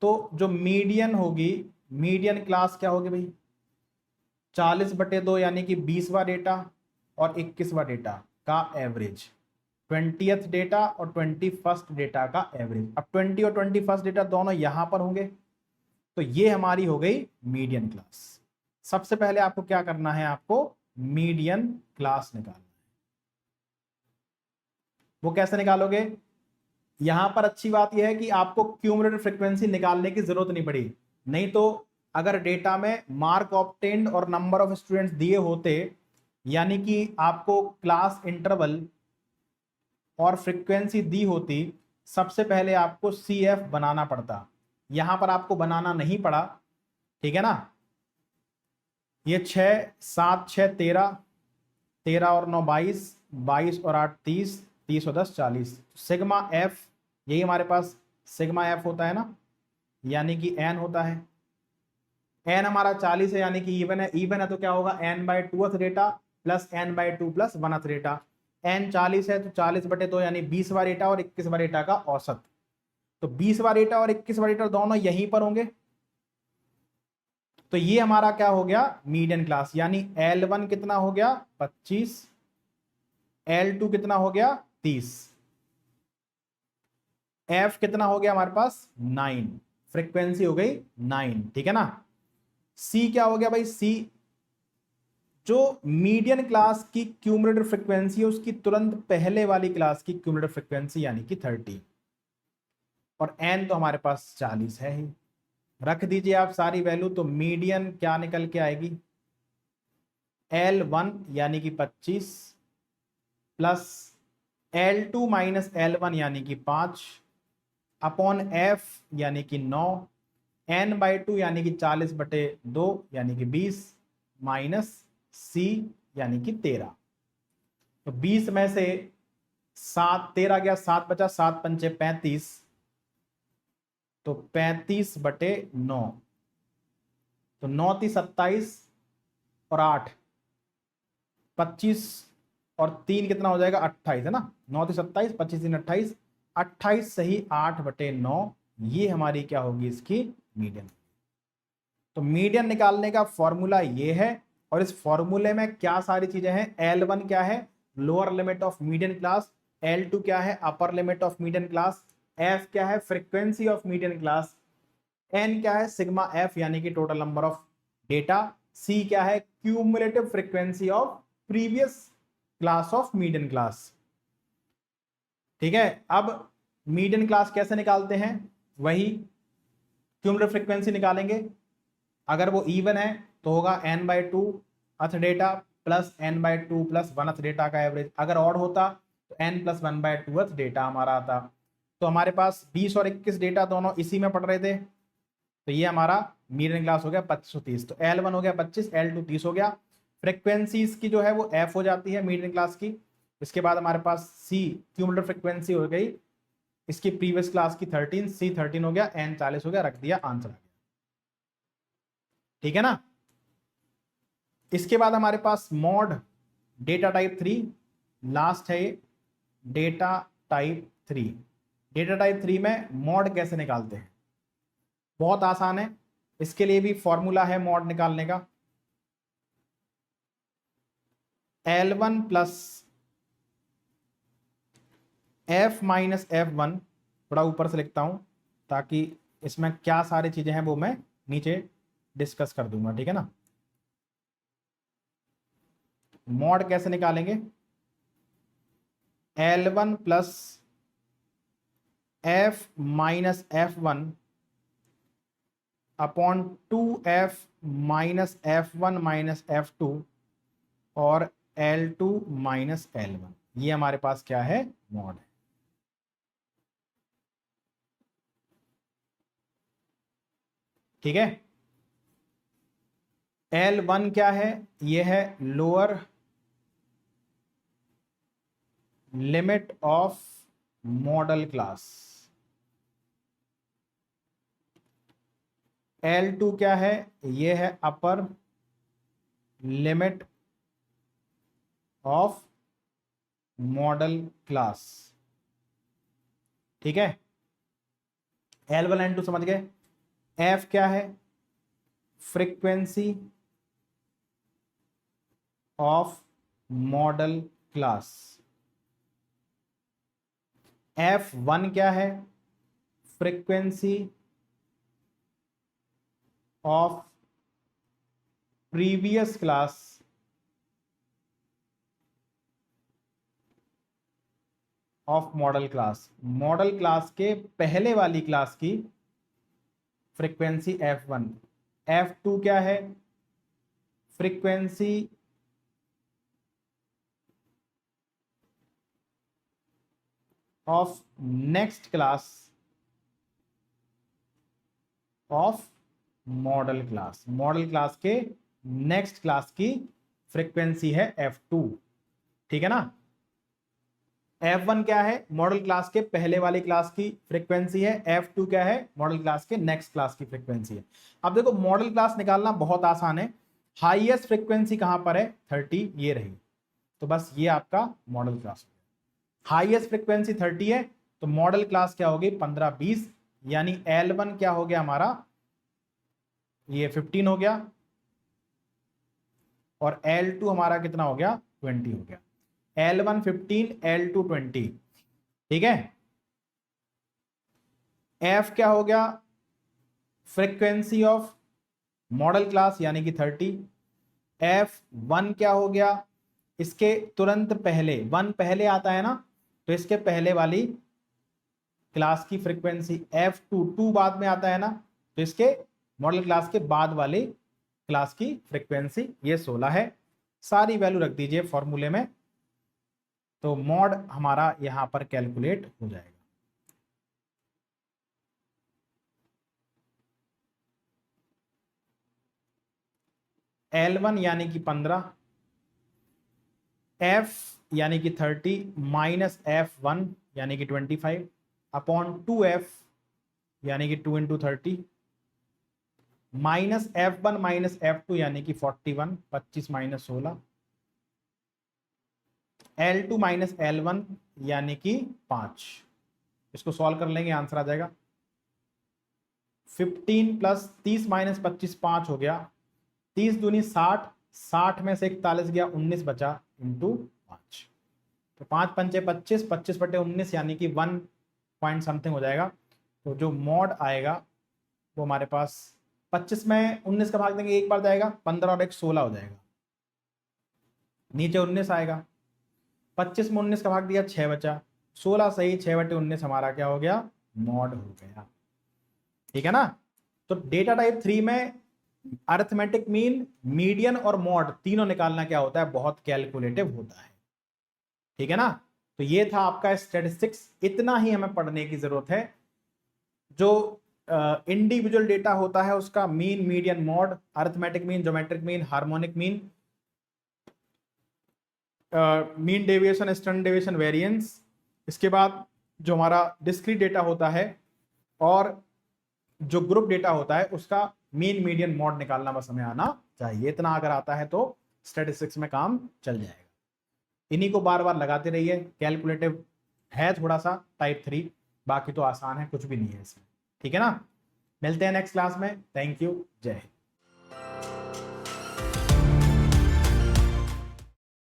तो जो मीडियन होगी मीडियन क्लास क्या होगी भाई, 40/2 यानी कि 20वां डेटा और 21वां डेटा का एवरेज, 20th डेटा और 21st डेटा का एवरेज। अब 20 और 21st डेटा दोनों यहां पर होंगे, तो ये हमारी हो गई मीडियन क्लास। सबसे पहले आपको क्या करना है, आपको मीडियन क्लास निकालना है। वो कैसे निकालोगे, यहां पर अच्छी बात यह है कि आपको क्यूमुलेटिव फ्रीक्वेंसी निकालने की जरूरत नहीं पड़ी। नहीं तो अगर डेटा में मार्क ऑब्टेन्ड और नंबर ऑफ स्टूडेंट्स दिए होते, यानी कि आपको क्लास इंटरवल और फ्रीक्वेंसी दी होती, सबसे पहले आपको CF बनाना पड़ता। यहां पर आपको बनाना नहीं पड़ा, ठीक है ना। ये 6 7 6 13, 13 और 9 22, 22 और 8 30, 30 और 10 40। सिग्मा एफ, यही हमारे पास सिग्मा एफ होता है ना, यानी कि एन होता है। एन हमारा 40 है, यानी कि इवन है। इवन है तो क्या होगा, n/2th data plus n/2 plus 1th data. n 40 है तो 40/2 यानी 20वां डेटा और 21वां डेटा का औसत। तो 20वां डेटा और 21वां डेटा दोनों यहीं पर होंगे। तो ये हमारा क्या हो गया, मीडियन क्लास। यानी L1 कितना हो गया, 25, L2 कितना हो गया, 30, F कितना हो गया हमारे पास, 9, फ्रीक्वेंसी हो गई 9, ठीक है ना। C क्या हो गया भाई, C जो मीडियन क्लास की क्यूमुलेटिव फ्रीक्वेंसी है उसकी तुरंत पहले वाली क्लास की क्यूमुलेटिव फ्रीक्वेंसी यानी कि 30, और n तो हमारे पास 40 है ही। रख दीजिए आप सारी वैल्यू, तो मीडियन क्या निकल के आएगी, L1 यानी कि 25 प्लस L2 माइनस L1 यानी कि 5 अपॉन F यानी कि 9, n/2 यानी कि 40/2 यानी कि 20 माइनस C यानी कि 13। तो 20 में से 7 13 गया, 7 बचा, 7 पंचे 35, तो 35/9, तो 9 × 27 और 8 25 और 3 कितना हो जाएगा, 28 है ना। 9 × 27, 25 3 28, 28 सही 8/9, ये हमारी क्या होगी, इसकी मीडियन। तो मीडियन निकालने का फॉर्मूला ये है, और इस फॉर्मूले में क्या सारी चीजें हैं, L1 क्या है, lower limit of median class, L2 क्या है, upper limit of median class, F क्या है, frequency of median class, N क्या है, सिग्मा F यानी कि total number of data, C क्या है, cumulative frequency of previous class of median class. ठीक है, अब मीडियन क्लास कैसे निकालते हैं, वही क्यूमुलेटिव फ्रीक्वेंसी निकालेंगे। अगर वो इवन है तो होगा n/2th data plus n/2 plus 1th data का एवरेज। अगर ऑड होता तो n + 1/2th डेटा हमारा आता। तो हमारे पास 20 और 21 डेटा दोनों इसी में पढ़ रहे थे, तो ये हमारा मीडियन क्लास हो गया 2530। तो L1 हो गया 25, L2 30 हो गया। फ्रिक्वेंसीज की जो है वो F हो जाती है मीडियन क्लास की। इसके बाद हमारे पास C क्यूमुलेटिव फ्रिक्वेंसी हो गई इसकी प्रीवियस क्लास की 13, C 13 हो गया, N 40 हो गया, रख दिया, आंसर आ गया। ठीक है ना। इसके बाद हमारे पास मॉड डेटा टाइप 3 लास्ट है, ये डेटा टाइप 3। डेटा टाइप 3 में मॉड कैसे निकालते हैं, बहुत आसान है। इसके लिए भी फॉर्मूला है मॉड निकालने का, L1 plus F minus F1, थोड़ा ऊपर से लिखता हूं ताकि इसमें क्या सारी चीजें हैं वो मैं नीचे डिस्कस कर दूंगा, ठीक है ना। मॉड कैसे निकालेंगे, L1 plus F minus F1 upon 2F minus F1 minus F2 और L2 माइनस L1, ये हमारे पास क्या है, मॉड है। ठीक है, L1 क्या है, ये है lower limit of model class. L2 क्या है, ये है upper limit of model class. ठीक है, L1 L2 समझ गए। F क्या है, frequency of model class. F1 क्या है? Frequency of previous class of model class. Model class के पहले वाली क्लास की फ्रीक्वेंसी F1। F2 क्या है? Frequency of next class of model class. Model class के नेक्स्ट क्लास की फ्रीक्वेंसी है F2। ठीक है ना? F1 क्या है? मॉडल क्लास के पहले वाली क्लास की फ्रीक्वेंसी है। F2 क्या है? मॉडल क्लास के नेक्स्ट क्लास की फ्रीक्वेंसी है। अब देखो मॉडल क्लास निकालना बहुत आसान है। हाईएस्ट फ्रीक्वेंसी कहां पर है? 30, ये रही। तो बस ये आपका मॉडल क्लास हो गया। हाईएस्ट फ्रीक्वेंसी 30 है तो मॉडल क्लास क्या होगी? 15, 20, यानी L1 क्या हो गया हमारा? ये 15 हो गया और L2 हमारा कितना हो गया? 20 हो गया। L1 15, L2 20। ठीक है। F क्या हो गया? फ्रीक्वेंसी ऑफ मॉडल क्लास यानी कि 30। F1 क्या हो गया? इसके तुरंत पहले 1 पहले आता है ना, तो इसके पहले वाली क्लास की फ्रीक्वेंसी। F2 2 बाद में आता है ना, तो इसके मॉडल क्लास के बाद वाली क्लास की फ्रीक्वेंसी ये 16 है। सारी वैल्यू रख दीजिए फॉर्मूले में, तो मॉड हमारा यहां पर कैलकुलेट हो जाएगा। L1 यानी कि 15, F यानी कि 30 माइनस F1 यानी कि 25 अपॉन 2F यानी कि 2 into 30 minus F1 minus F2 यानी कि 41, 25 माइनस 16, L2 माइनस L1 यानी कि 5। इसको सॉल्व कर लेंगे, आंसर आ जाएगा 15 प्लस 30 माइनस 25 5 हो गया। 30 दूनी 60, 60 में से 41 गया, 19 बचा इंटू 5। तो 5 पंचे 25, 25 बटे 19 यानी कि 1 पॉइंट समथिंग हो जाएगा। तो जो मॉड आएगा वो हमारे पास 25 में 19 का भाग देंगे, एक बार जाएगा, 15 और 1 16 हो जाएगा, नीचे 19 आएगा। 25 में 19 का भाग दिया, 6 बचा, 16 सही, 6 बटे 19 हमारा क्या हो गया? मॉड हो गया। ठीक है ना? तो डेटा टाइप 3 में अरिथमेटिक मीन, मीडियन और मॉड तीनों निकालना क्या होता है? बहुत कैलकुलेटिव होता है। ठीक है ना? तो ये था आपका स्टैटिस्टिक्स। इतना ही हमें पढ़ने की जरूरत है। जो इंडिविजुअल डेटा होता है उसका mean, median, mod, arithmetic mean, geometric mean, harmonic mean, mean deviation, standard deviation, variance. इसके बाद जो हमारा डिस्क्रीट डेटा होता है और जो ग्रुप डेटा होता है उसका मीन, मीडियन, मॉड निकालना बस हमें आना चाहिए। इतना अगर आता है तो स्टैटिस्टिक्स में काम चल जाएगा। इन्हीं को बार बार लगाते रहिए। कैलकुलेटिव है थोड़ा सा टाइप 3, बाकी तो आसान है, कुछ भी नहीं है इसमें। ठीक है ना? मिलते हैं नेक्स्ट क्लास में। थैंक यू, जय हिंद।